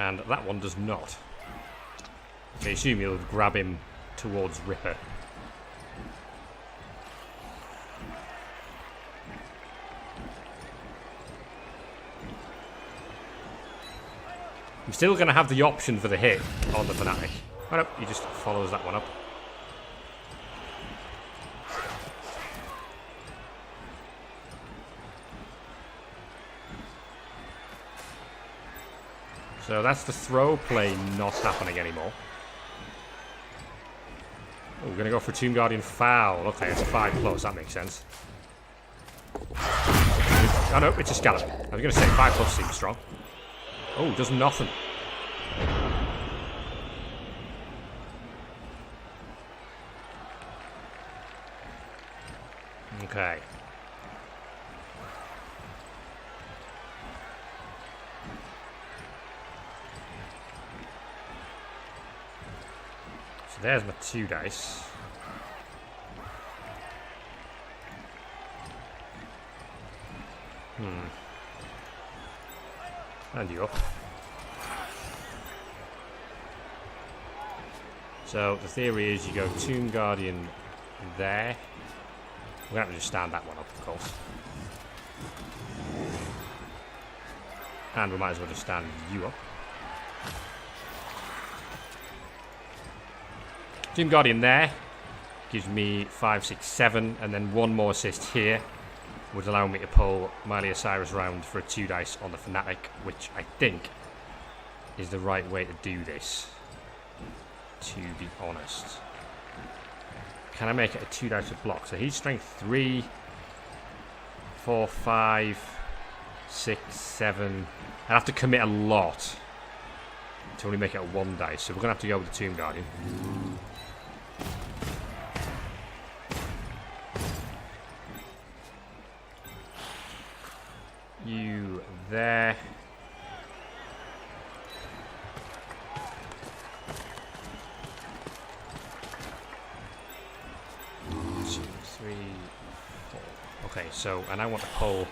And that one does not. I assume you'll grab him towards Ripper. I'm still going to have the option for the hit on the Fanatic. Oh no, he just follows that one up. So that's the throw play not happening anymore. Oh, we're going to go for Tomb Guardian foul. Okay, it's a 5+, that makes sense. Oh no, it's a Scarab. I was going to say 5+ seems strong. Oh, does nothing. Okay. So there's my 2 dice. And you up. So the theory is you go Tomb Guardian there. We're going to have to just stand that one up, of course. And we might as well just stand you up. Tomb Guardian there gives me 5, 6, 7, and then one more assist here would allow me to pull Miley Osiris round for a 2 dice on the Fanatic, which I think is the right way to do this, to be honest. Can I make it a 2 dice with block? So he's strength 3, 4, 5, 6, 7. I'd have to commit a lot to only make it a 1 dice, so we're going to have to go with the Tomb Guardian. You there. Two, 3, 4. Okay, so and I want to pull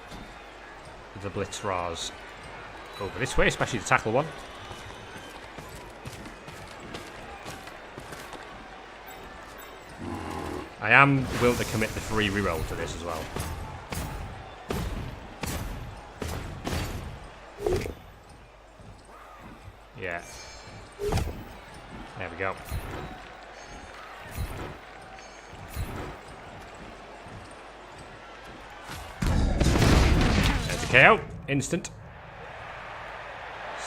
the Blitzras over this way, especially the tackle one. I am willing to commit the free reroll to this as well. Yeah. There we go. There's a KO. Instant.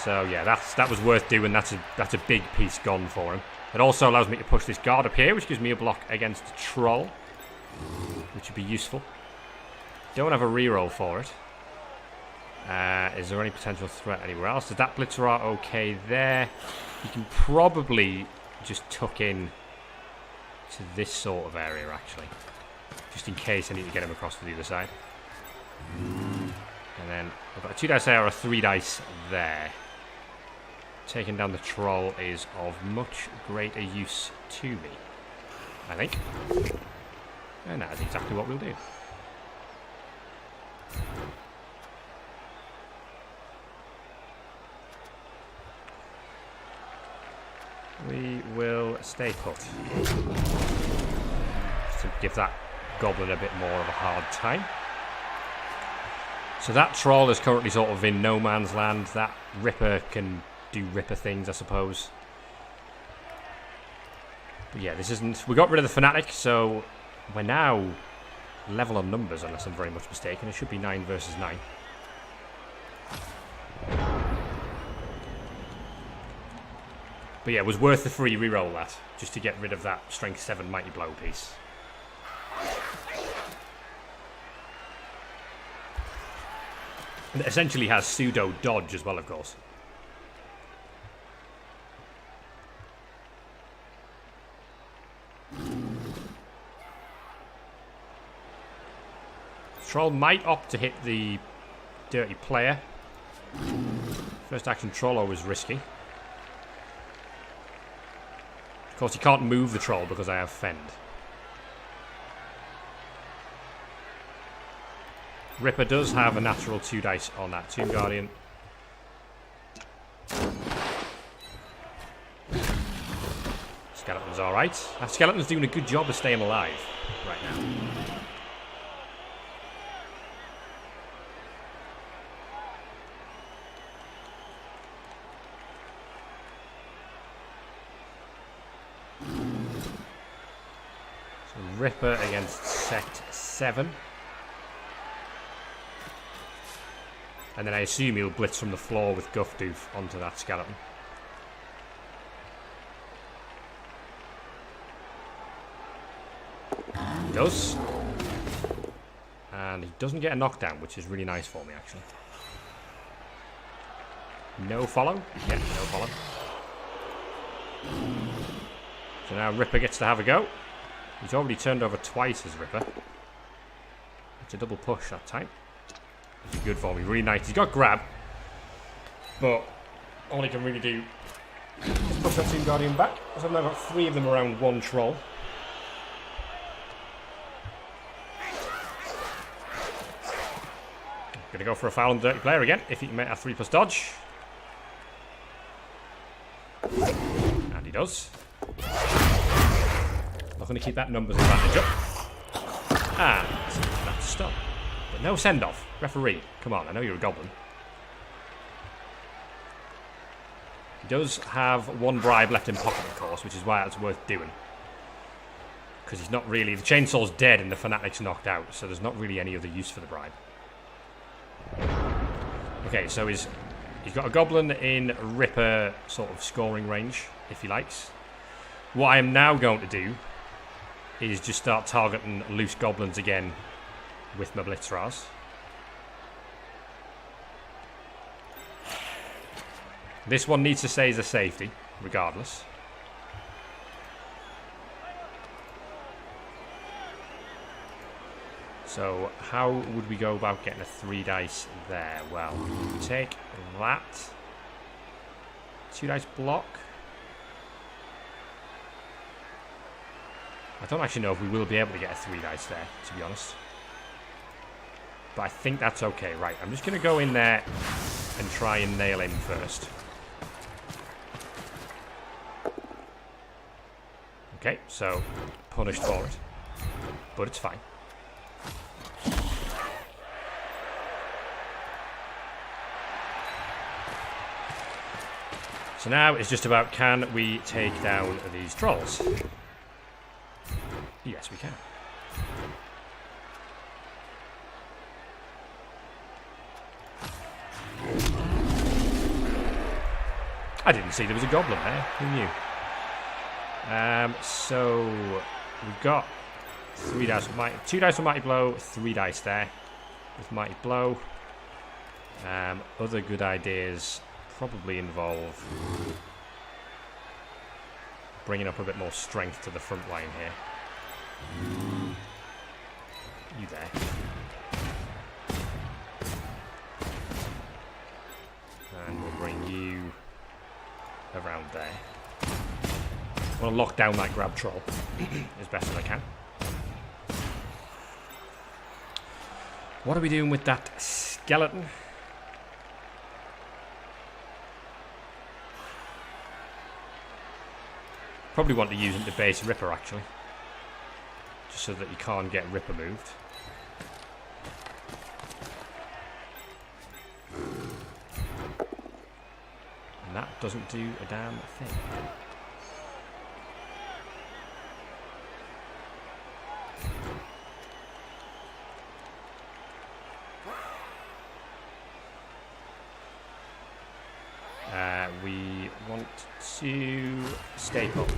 So yeah, that was worth doing. That's a big piece gone for him. It also allows me to push this guard up here, which gives me a block against the troll, which would be useful. Don't have a reroll for it. Is there any potential threat anywhere else? Is that Blitzerat okay there? You can probably just tuck in to this sort of area, actually. Just in case I need to get him across to the other side. And then I've got a 2 dice there or a 3 dice there. Taking down the troll is of much greater use to me, I think. And that is exactly what we'll do. We will stay put. Just to give that goblin a bit more of a hard time. So that troll is currently sort of in no man's land. That Ripper can do Ripper things, I suppose. But yeah, this isn't... We got rid of the Fanatic, so we're now level on numbers, unless I'm very much mistaken. It should be 9 versus 9. But yeah, it was worth the free reroll that, just to get rid of that strength 7 mighty blow piece. And it essentially has pseudo dodge as well, of course. Troll might opt to hit the dirty player. First action troll always risky. Of course, you can't move the troll because I have fend. Ripper does have a natural 2 dice on that Tomb Guardian. right. That skeleton's doing a good job of staying alive right now. So Ripper against set 7. And then I assume he'll blitz from the floor with Guff Doof onto that skeleton. He does. And he doesn't get a knockdown, which is really nice for me, actually. No follow? Yeah, no follow. So now Ripper gets to have a go. He's already turned over twice as Ripper. It's a double push that time. This is good for me, really nice. He's got grab, but all he can really do is push that Tomb Guardian back. So I've now got 3 of them around 1 troll. Gonna go for a foul on the dirty player again, if he can make a 3+ dodge. And he does. Not gonna keep that numbers advantage up. And that's stop. But no send-off. Referee, come on, I know you're a goblin. He does have 1 bribe left in pocket, of course, which is why that's worth doing. Because he's not really... The chainsaw's dead and the fanatic's knocked out, so there's not really any other use for the bribe. Okay, so he's got a goblin in Ripper sort of scoring range, if he likes. What I am now going to do is just start targeting loose goblins again with my Blitzras. This one needs to stay as a safety, regardless. So, how would we go about getting a 3 dice there? Well, we take that. 2 dice block. I don't actually know if we will be able to get a 3 dice there, to be honest. But I think that's okay. Right, I'm just going to go in there and try and nail him first. Okay, so punished for it. But it's fine. So now it's just about, can we take down these trolls? Yes, we can. I didn't see there was a goblin there. Who knew? So we've got 3 dice with mighty, 2 dice with mighty blow, 3 dice there with mighty blow. Other good ideas probably involve bringing up a bit more strength to the front line here. You there. And we'll bring you around there. I want to lock down that grab troll as best as I can. What are we doing with that skeleton? Probably want to use him to base Ripper, actually. Just so that you can't get Ripper moved. And that doesn't do a damn thing. We want to stay put.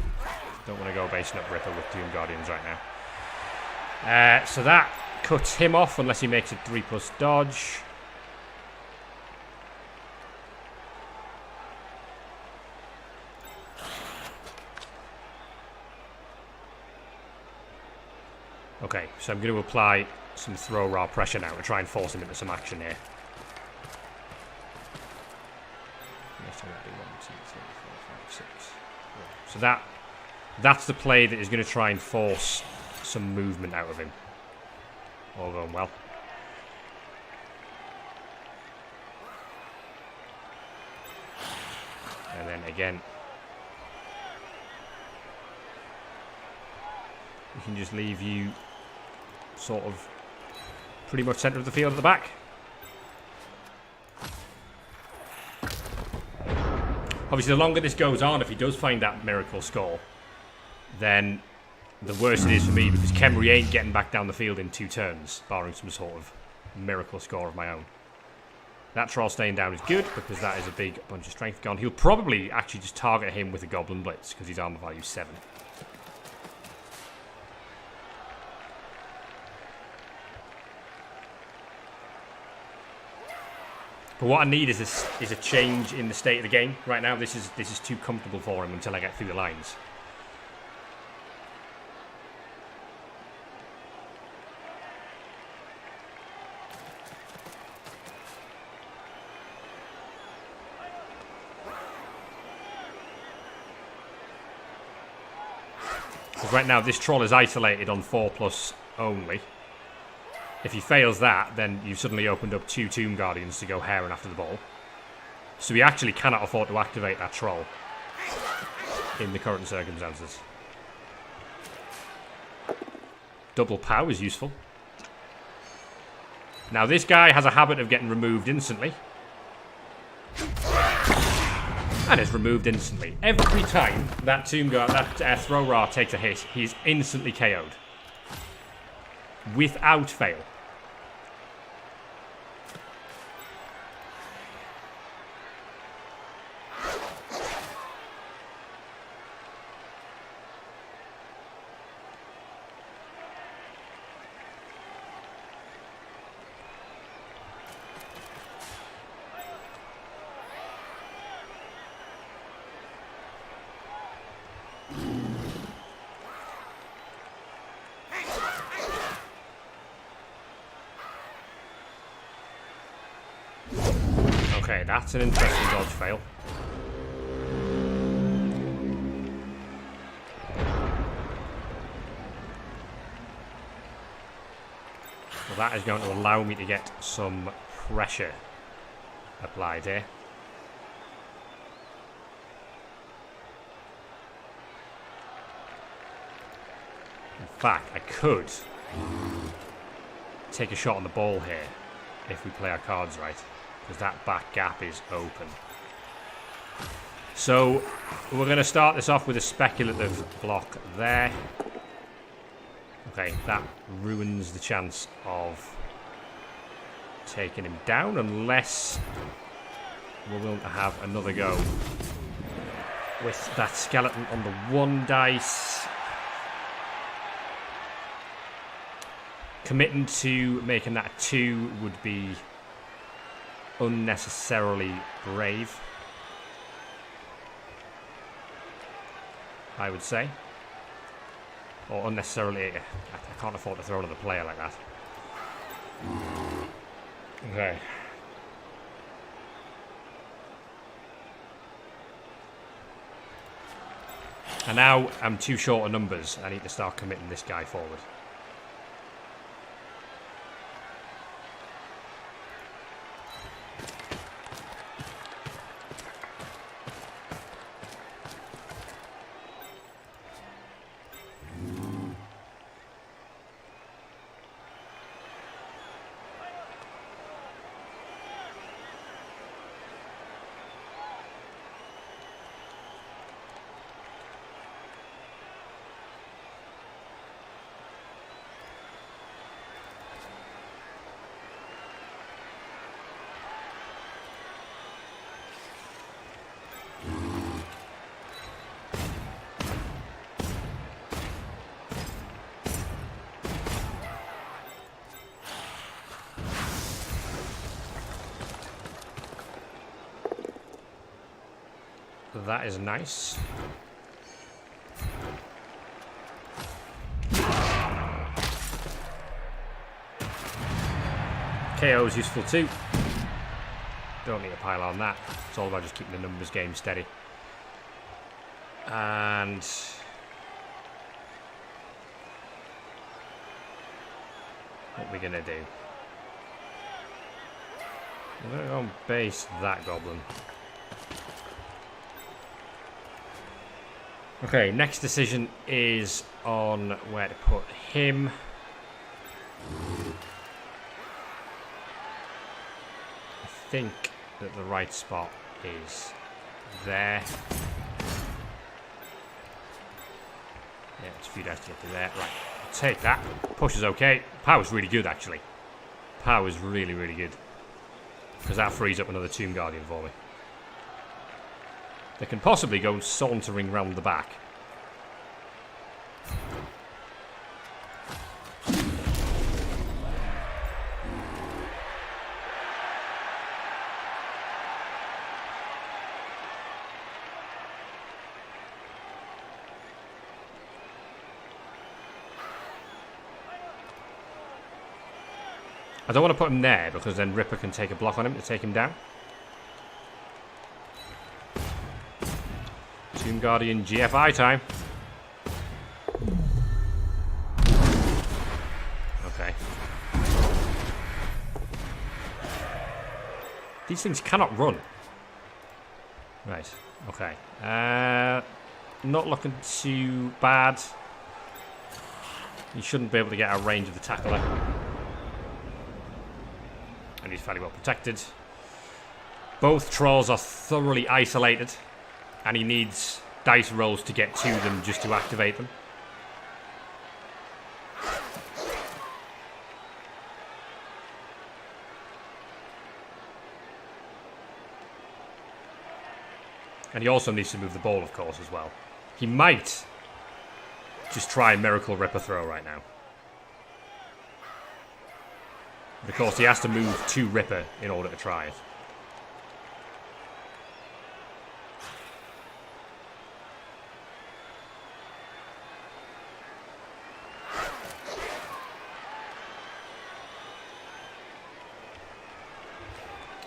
Don't want to go basing up Ripper with Doom Guardians right now. So that cuts him off unless he makes a 3+ dodge. Okay, so I'm going to apply some throw raw pressure now to try and force him into some action here. 6. So that's the play that is going to try and force some movement out of him. All going well. And then again, we can just leave you sort of pretty much centre of the field at the back. Obviously, the longer this goes on, if he does find that miracle score, then the worse it is for me, because Khemri ain't getting back down the field in 2 turns, barring some sort of miracle score of my own. That troll staying down is good, because that is a big bunch of strength gone. He'll probably actually just target him with a Goblin Blitz, because his armor value is 7. But what I need is a change in the state of the game right now. This is too comfortable for him until I get through the lines. Because right now this troll is isolated on 4+ only. If he fails that, then you've suddenly opened up 2 Tomb Guardians to go herring after the ball. So he actually cannot afford to activate that troll in the current circumstances. Double POW is useful. Now this guy has a habit of getting removed instantly. And is removed instantly. Every time that Throw Ra takes a hit, he's instantly KO'd. Without fail. Okay, that's an interesting dodge fail. Well, that is going to allow me to get some pressure applied here. In fact, I could take a shot on the ball here if we play our cards right, because that back gap is open. So we're going to start this off with a speculative block there. Okay, that ruins the chance of taking him down, unless we're willing to have another go with that skeleton on the 1 dice. Committing to making that 2 would be unnecessarily brave, I would say. Or unnecessarily, I can't afford to throw another player like that. Okay. And now I'm too short of numbers. I need to start committing this guy forward. That is nice. KO is useful too. Don't need to pile on that. It's all about just keeping the numbers game steady. And what are we gonna do? We're gonna go and base that goblin. Okay, next decision is on where to put him. I think that the right spot is there. Yeah, it's a few days to get to there. Right, I'll take that. Push is okay. Power's really good, actually. Power's really, really good. Because that frees up another Tomb Guardian for me. They can possibly go sauntering round the back. I don't want to put him there because then Ripper can take a block on him to take him down. Tomb Guardian GFI time. Okay. These things cannot run. Right. Okay. Not looking too bad. You shouldn't be able to get out of range of the tackler. And he's fairly well protected. Both trolls are thoroughly isolated. And he needs dice rolls to get to them just to activate them. And he also needs to move the ball, of course, as well. He might just try a Miracle Ripper throw right now. But of course, he has to move to Ripper in order to try it.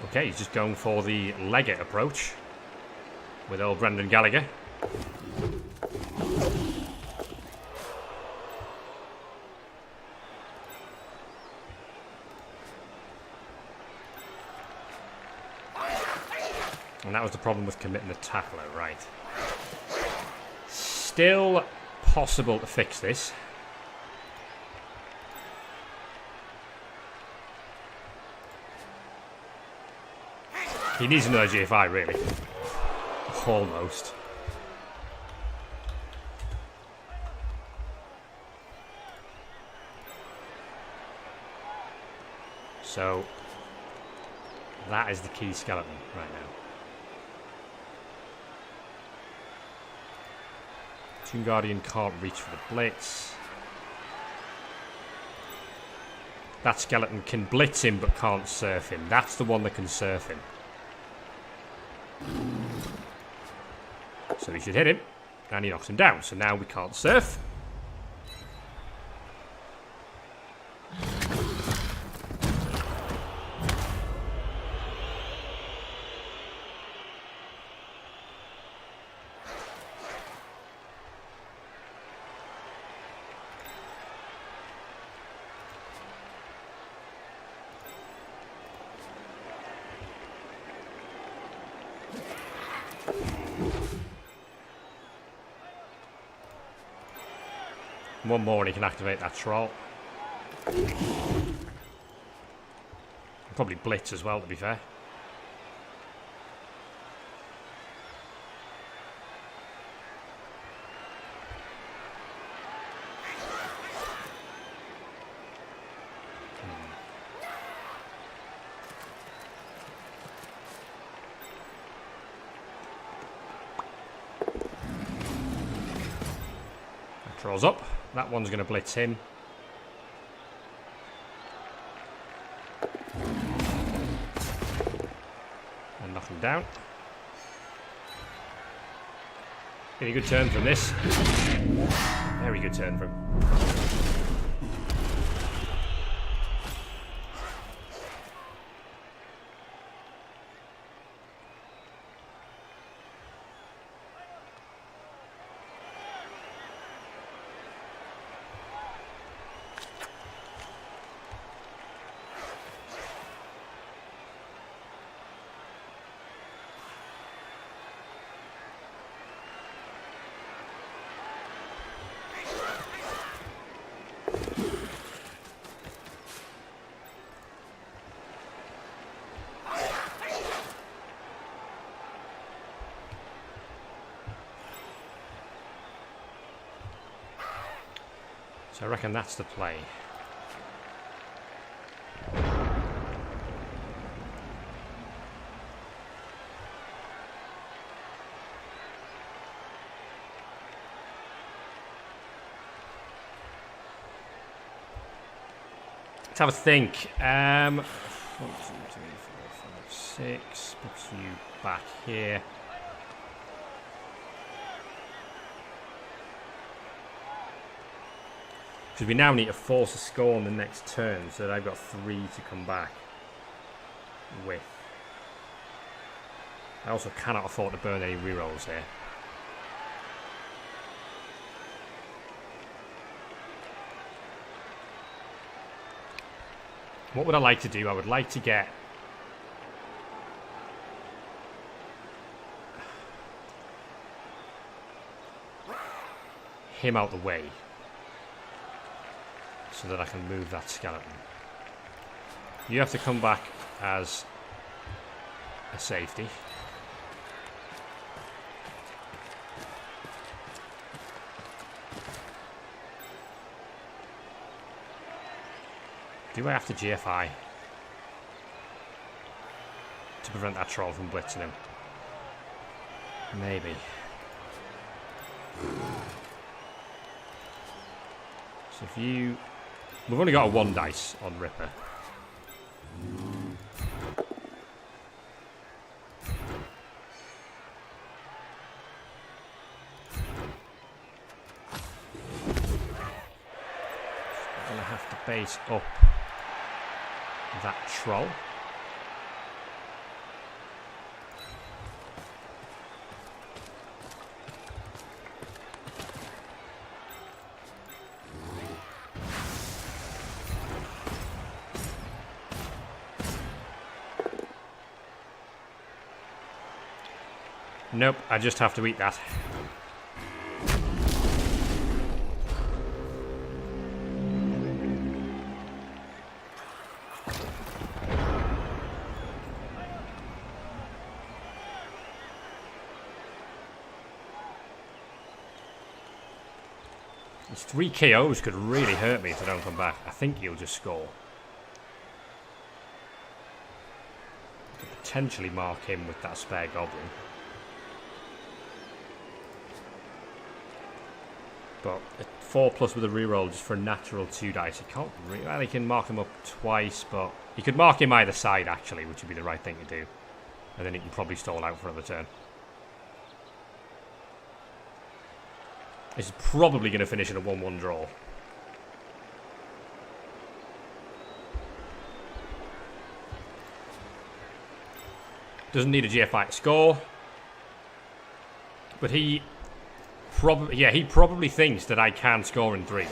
Okay, he's just going for the Legate approach with old Brendan Gallagher. And that was the problem with committing the tackler, right. Still possible to fix this. He needs another GFI, really. Almost. So, that is the key skeleton right now. Tomb Guardian can't reach for the Blitz. That skeleton can blitz him but can't surf him. That's the one that can surf him. So he should hit him, and he knocks him down. So now we can't surf. One more and he can activate that troll. Probably blitz as well, to be fair. That troll's up. That one's going to blitz him. And knock him down. Getting a good turn from this. Very good turn from him. So I reckon that's the play. Let's have a think. 1, 2, 3, 4, 5, 6. Puts you back here. Because we now need to force a score on the next turn, so that I've got 3 to come back with. I also cannot afford to burn any rerolls here. What would I like to do? I would like to get him out the way, so that I can move that skeleton. You have to come back as a safety. Do I have to GFI to prevent that troll from blitzing him? Maybe. So if you... We've only got a 1 dice on Ripper. I'm going to have to base up that troll. Nope, I just have to eat that. These 3 KOs could really hurt me if I don't come back. I think he'll just score. Could potentially mark him with that spare goblin. But a 4+ with a reroll just for a natural 2 dice. He can't really... Well, he can mark him up twice, but... He could mark him either side, actually, which would be the right thing to do. And then he can probably stall out for another turn. This is probably going to finish in a 1-1 draw. Doesn't need a GFI to score. But he... he probably thinks that I can score in 3.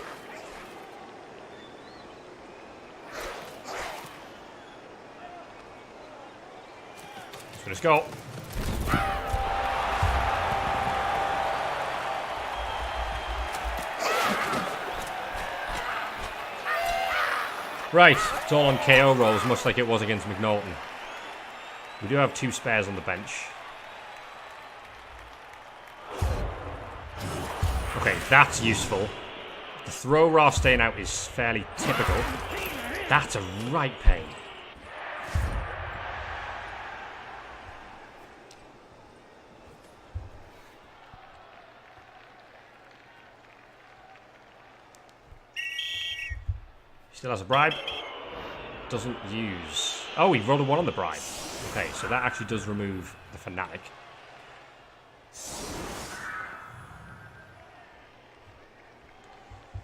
Just gonna score. Right, it's all on KO rolls, much like it was against McNaughton. We do have 2 spares on the bench. Okay, that's useful. The throw raw staying out is fairly typical. That's a right pain. Still has a bribe. Doesn't use... Oh, he rolled a 1 on the bribe. Okay, so that actually does remove the Fanatic.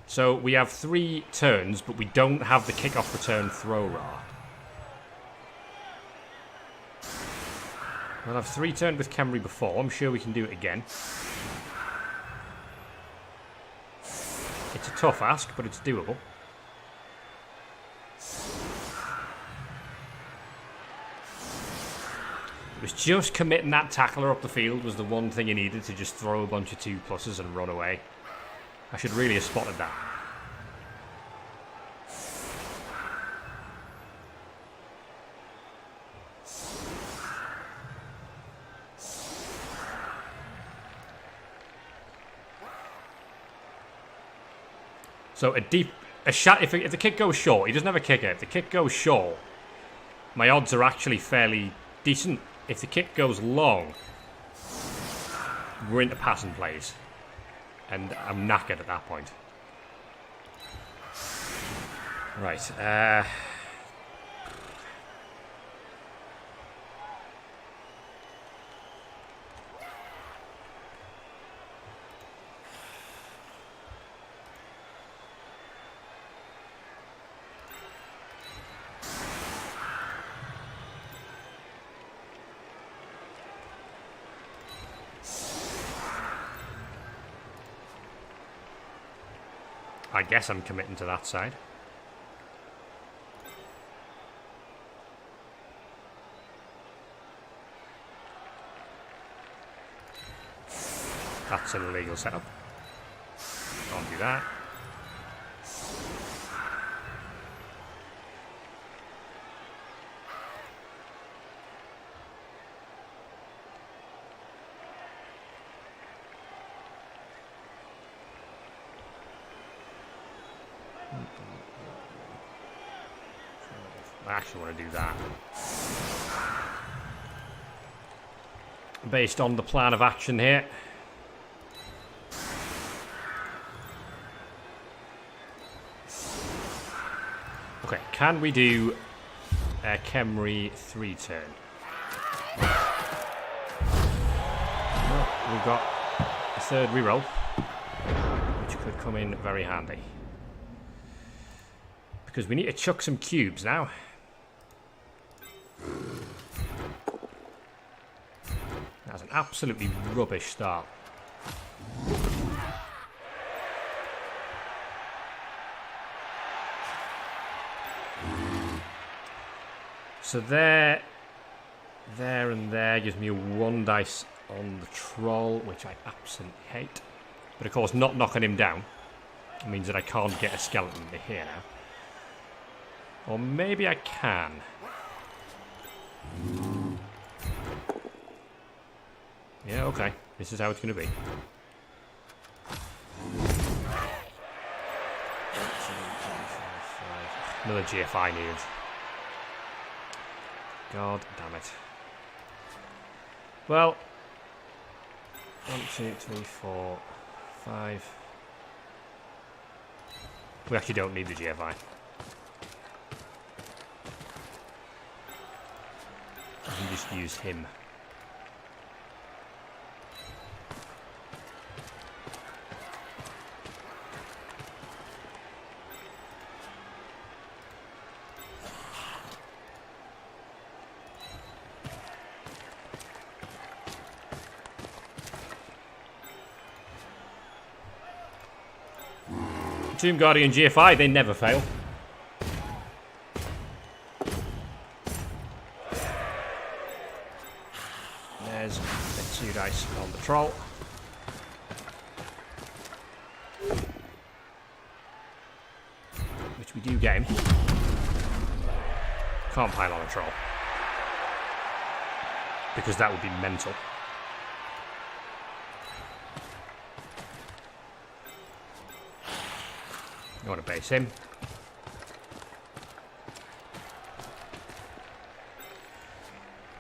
So we have 3 turns, but we don't have the kick-off return throw raw. Well, I've 3 turned with Khemri before. I'm sure we can do it again. It's a tough ask, but it's doable. It was just committing that tackler up the field was the one thing he needed to just throw a bunch of 2+ and run away. I should really have spotted that. So a shot. If the kick goes short, he doesn't have a kicker. If the kick goes short, my odds are actually fairly decent. If the kick goes long, we're into passing plays, and I'm knackered at that point. Right. I guess I'm committing to that side. That's an illegal setup. Can't do that. I actually want to do that. Based on the plan of action here. Okay, can we do a Khemri 3-turn? Well, we've got a third reroll, which could come in very handy. Because we need to chuck some cubes now. That's an absolutely rubbish start. So there and there gives me a 1 dice on the troll, which I absolutely hate. But of course, not knocking him down means that I can't get a skeleton to here now. Or maybe I can. Yeah, okay. This is how it's going to be. Another GFI needed. God damn it. Well, 1, 2, 3, 4, 5. We actually don't need the GFI. I can just use him. Tomb Guardian GFI, they never fail. There's the 2 dice on the troll. Which we do get him. Can't pile on a troll. Because that would be mental. I want to base him.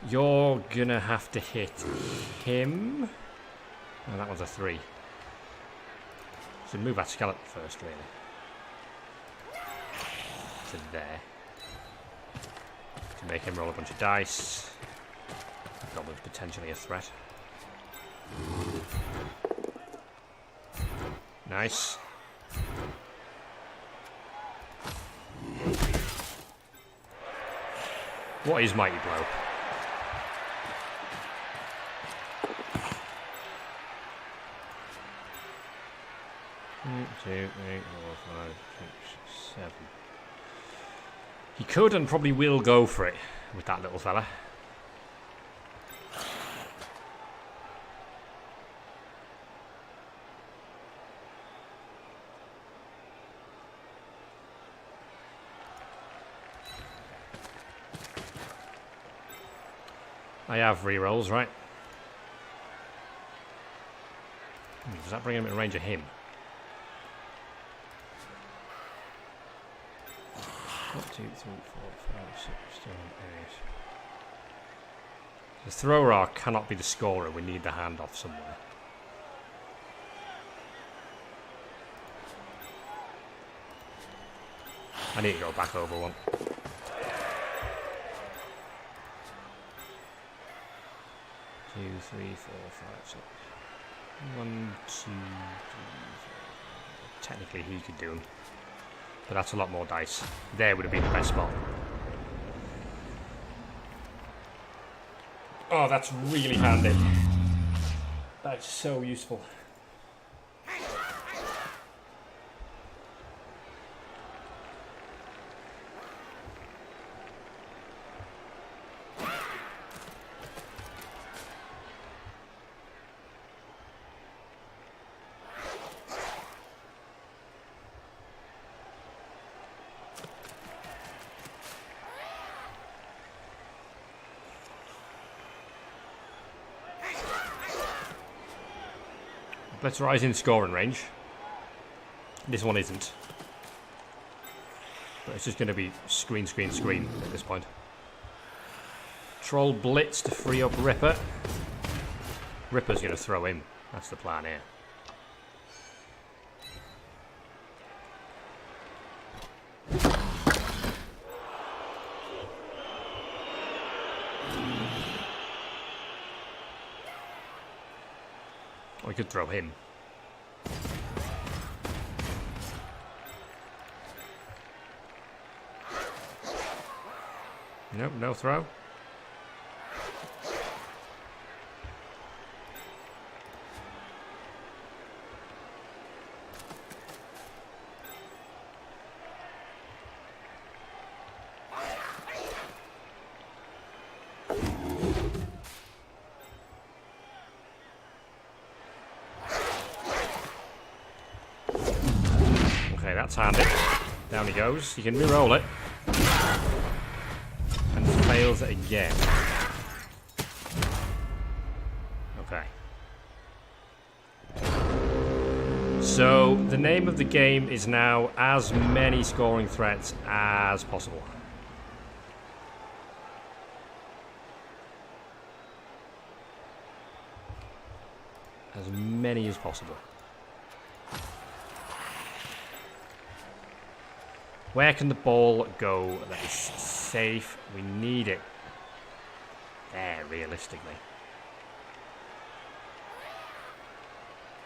You're gonna have to hit him. Oh, that one's a 3. So move that skeleton first, really. To there. To make him roll a bunch of dice. Goblin's potentially a threat. Nice. What is Mighty Blow? One, 2, 3, 4, 5, 6, 7. He could and probably will go for it with that little fella. I have rerolls, right? Does that bring him in range of him? 1, 2, 3, 4, 5, 6, 7, 8. The thrower arc cannot be the scorer. We need the handoff somewhere. I need to go back over one. Two, 3, 4, 5, 6. 1, 2, 3, 4. Technically, he could do them, but that's a lot more dice. There would have been the best spot. Oh, that's really handy. That's so useful. Let's rise in scoring range. This one isn't. But it's just going to be screen, screen, screen at this point. Troll blitz to free up Ripper. Ripper's going to throw in. That's the plan here. We could throw him. Nope, no throw. That's handy. Down he goes. He can re-roll it. And fails it again. Okay. So, the name of the game is now as many scoring threats as possible. As many as possible. Where can the ball go that is safe? We need it there, realistically.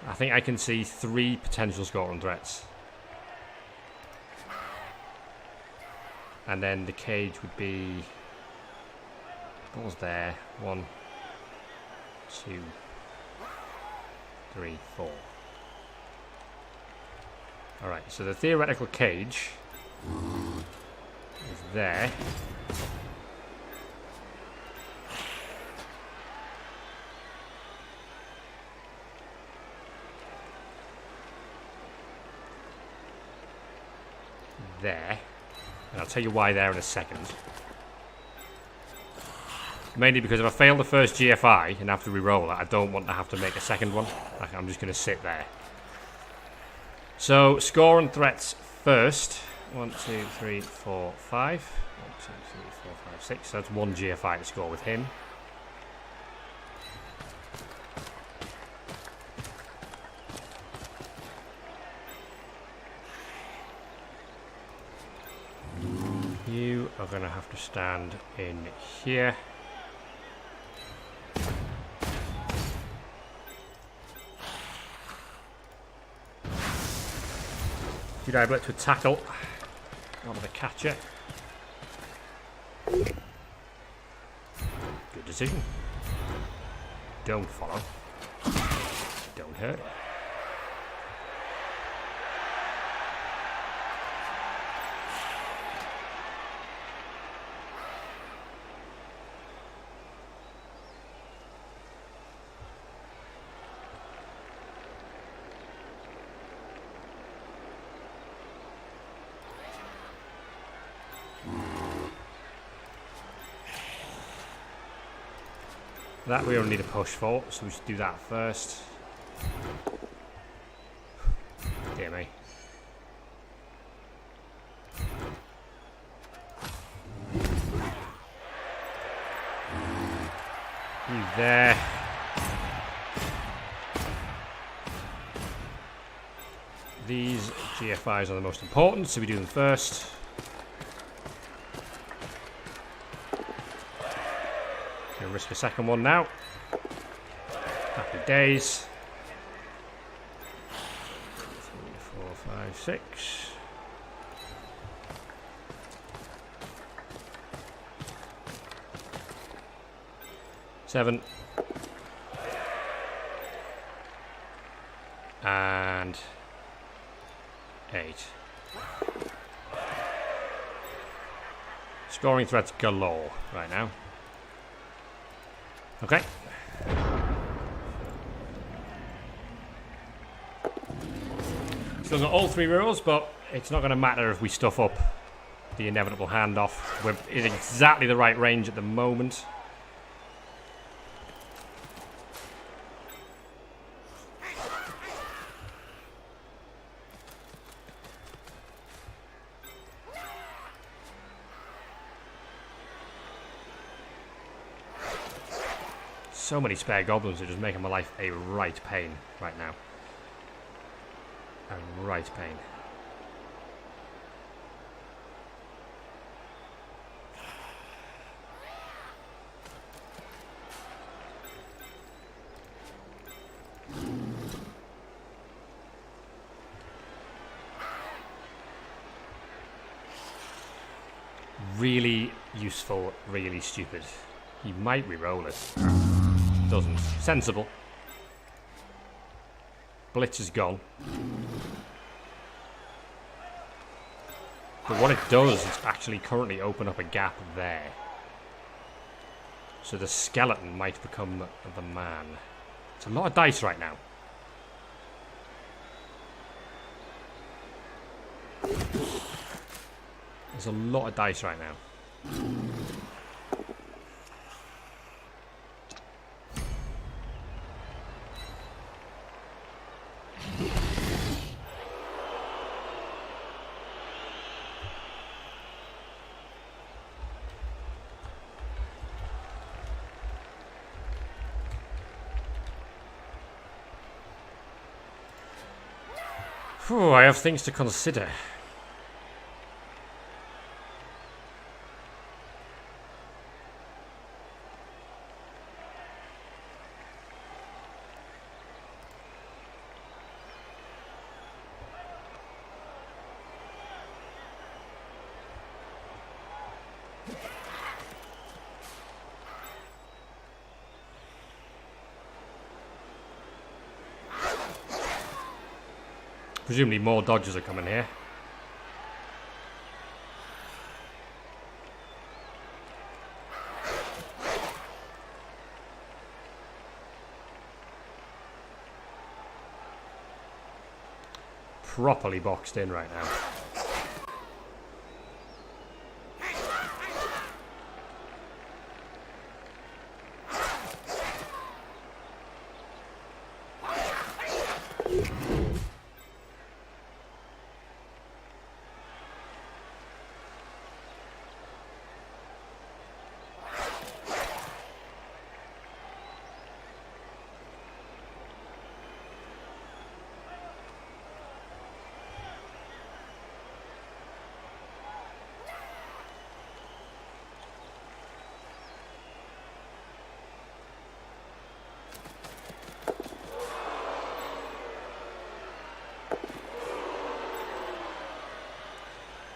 I think I can see 3 potential scoring threats. And then the cage would be... Ball's there. 1, 2, 3, 4. Alright, so the theoretical cage... is there. There. And I'll tell you why there in a second. Mainly because if I fail the first GFI and have to re-roll it, I don't want to have to make a second one. I'm just going to sit there. So, score and threats first. 1, 2, 3, 4, 5. 1, 2, 3, 4, 5, 6. So that's 1 GFI to score with him. You are going to have to stand in here. You'd able to tackle. Not with a catcher. Good decision. Don't follow. Don't hurt it. That we only need a push for, so we should do that first. Dear me. You there. These GFIs are the most important, so we do them first. Gonna risk a second one now. Happy days. 3, 4, 5, 6. Seven. And 8. Scoring threats galore right now. Okay. Still got all 3 rerolls, but it's not going to matter if we stuff up the inevitable handoff. We're in exactly the right range at the moment. So many spare goblins are just making my life a right pain right now. A right pain. Really useful, really stupid. He might re-roll it. Doesn't. Sensible. Blitz is gone. But what it does is actually currently open up a gap there. So the skeleton might become the man. It's a lot of dice right now. There's a lot of dice right now. Whew, I have things to consider. Presumably more dodgers are coming here. Properly boxed in right now.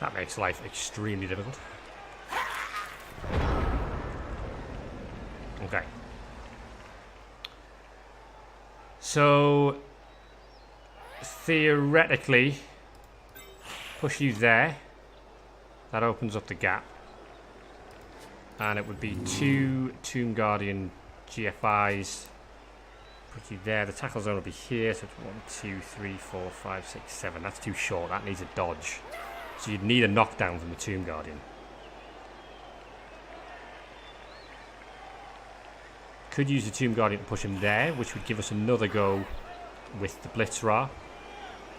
That makes life extremely difficult. Okay. So, theoretically, push you there. That opens up the gap. And it would be 2 Tomb Guardian GFIs. Put you there. The tackle zone will be here. So it's 1, 2, 3, 4, 5, 6, 7. That's too short. That needs a dodge. So you'd need a knockdown from the Tomb Guardian. Could use the Tomb Guardian to push him there, which would give us another go with the Blitzra.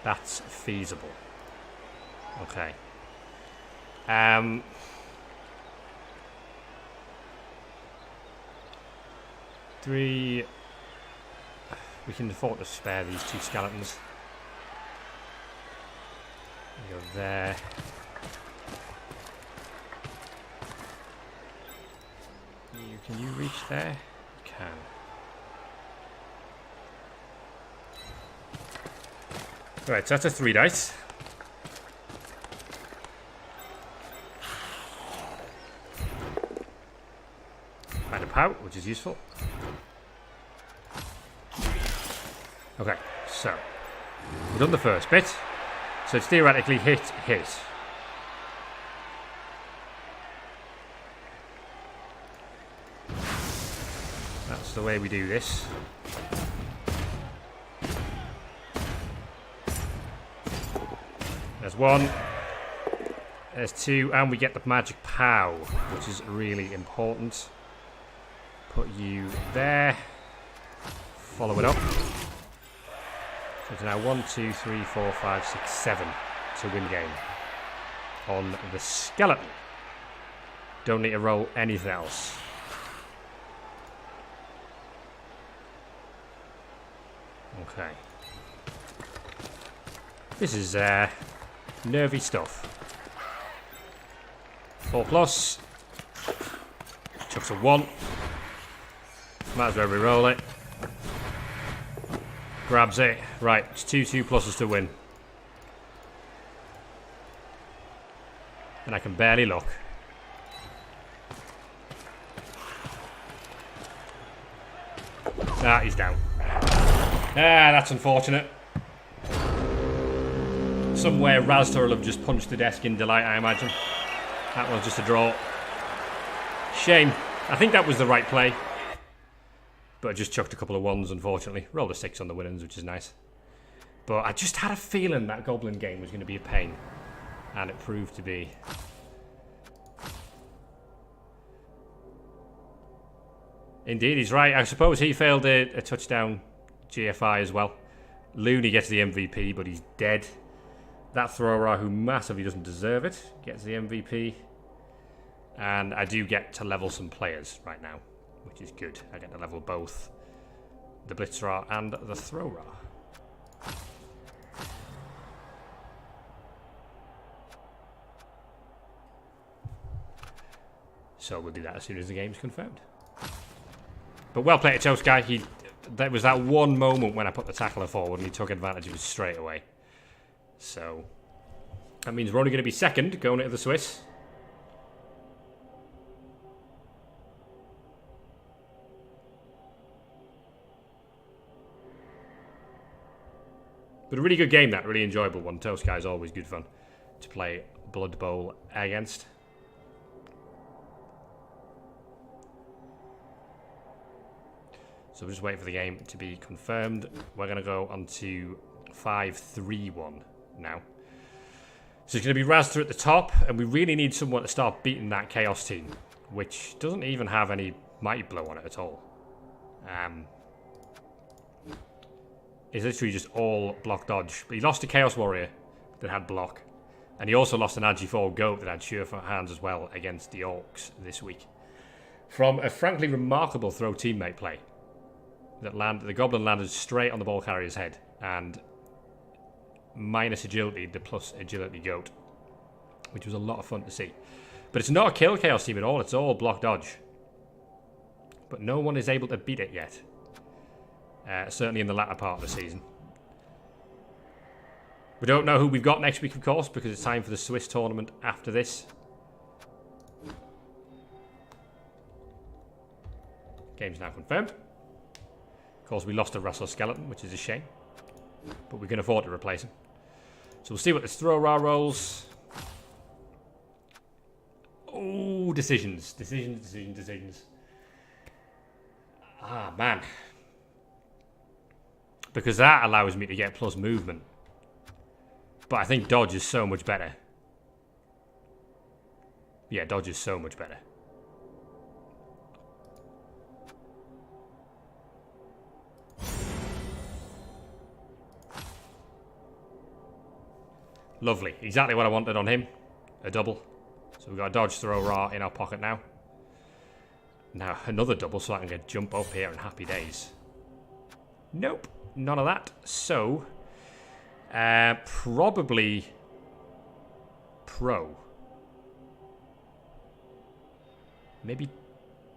That's feasible. Okay. 3. We can afford to spare these 2 skeletons. Go there. Can you reach there? You can. Right, so that's a 3 dice. And a pout, which is useful. Okay, so we've done the first bit. So it's theoretically hit. That's the way we do this. There's 1. There's 2, and we get the magic pow, which is really important. Put you there. Follow it up. So it's now 1, 2, 3, 4, 5, 6, 7 to win game. On the skeleton. Don't need to roll anything else. Okay. This is nervy stuff. 4 plus. Chucks a 1. Might as well re-roll it. Grabs it. Right, it's 2 pluses to win. And I can barely look. Ah, he's down. Ah, that's unfortunate. Somewhere Raztor will have just punched the desk in delight, I imagine. That was just a draw. Shame. I think that was the right play. But I just chucked a couple of 1s, unfortunately. Rolled a 6 on the winnings, which is nice. But I just had a feeling that Goblin game was going to be a pain. And it proved to be. Indeed, he's right. I suppose he failed a touchdown GFI as well. Looney gets the MVP, but he's dead. That thrower, who massively doesn't deserve it, gets the MVP. And I do get to level some players right now, which is good. I get to level both the Blitzerer and the Thrower. So we'll do that as soon as the game's confirmed. But well played to Toast Guy. There was that one moment when I put the tackler forward and he took advantage of it straight away. So that means we're only going to be second going into the Swiss. But a really good game, that. Really enjoyable one. Toast Guy is always good fun to play Blood Bowl against. So we're just waiting for the game to be confirmed. We're going to go on to 5-3-1 now. So it's going to be Raztor at the top, and we really need someone to start beating that Chaos team, which doesn't even have any Mighty Blow on it at all. It's literally just all block dodge. But he lost a Chaos Warrior that had block. And he also lost an Agi4 Goat that had sure hands as well against the Orcs this week. From a frankly remarkable throw teammate play. The Goblin landed straight on the ball carrier's head. And minus agility, the plus agility Goat. Which was a lot of fun to see. But it's not a kill Chaos team at all. It's all block dodge. But no one is able to beat it yet. Certainly in the latter part of the season. We don't know who we've got next week, of course, because it's time for the Swiss tournament after this. Game's now confirmed. Of course, we lost a Russell Skeleton, which is a shame. But we can afford to replace him. So we'll see what this throw-raw rolls. Oh, decisions. Decisions. Ah, man. Because that allows me to get plus movement. But I think dodge is so much better. Yeah, dodge is so much better. Lovely. Exactly what I wanted on him. A double. So we've got a dodge throw raw in our pocket now. Now, another double so I can get jump up here and happy days. Nope, none of that. So, probably pro. Maybe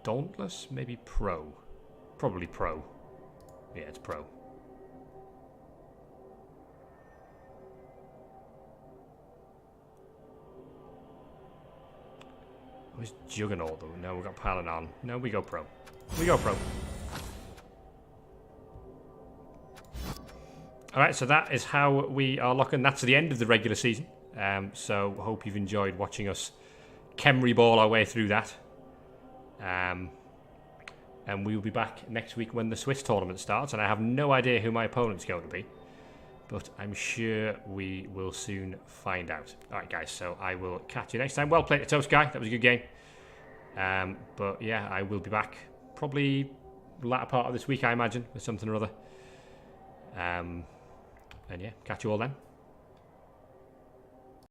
Dauntless, maybe pro. Probably pro. Yeah, it's pro. Where's Juggernaut though? No, we've got Paladin. No, we go pro. We go pro. Alright, so that is how we are locking. That's the end of the regular season. So hope you've enjoyed watching us Khemri ball our way through that. And we will be back next week when the Swiss tournament starts. And I have no idea who my opponent's going to be. But I'm sure we will soon find out. Alright guys, so I will catch you next time. Well played to Toast Guy, that was a good game. But yeah, I will be back probably latter part of this week, I imagine, with something or other. And yeah, catch you all then.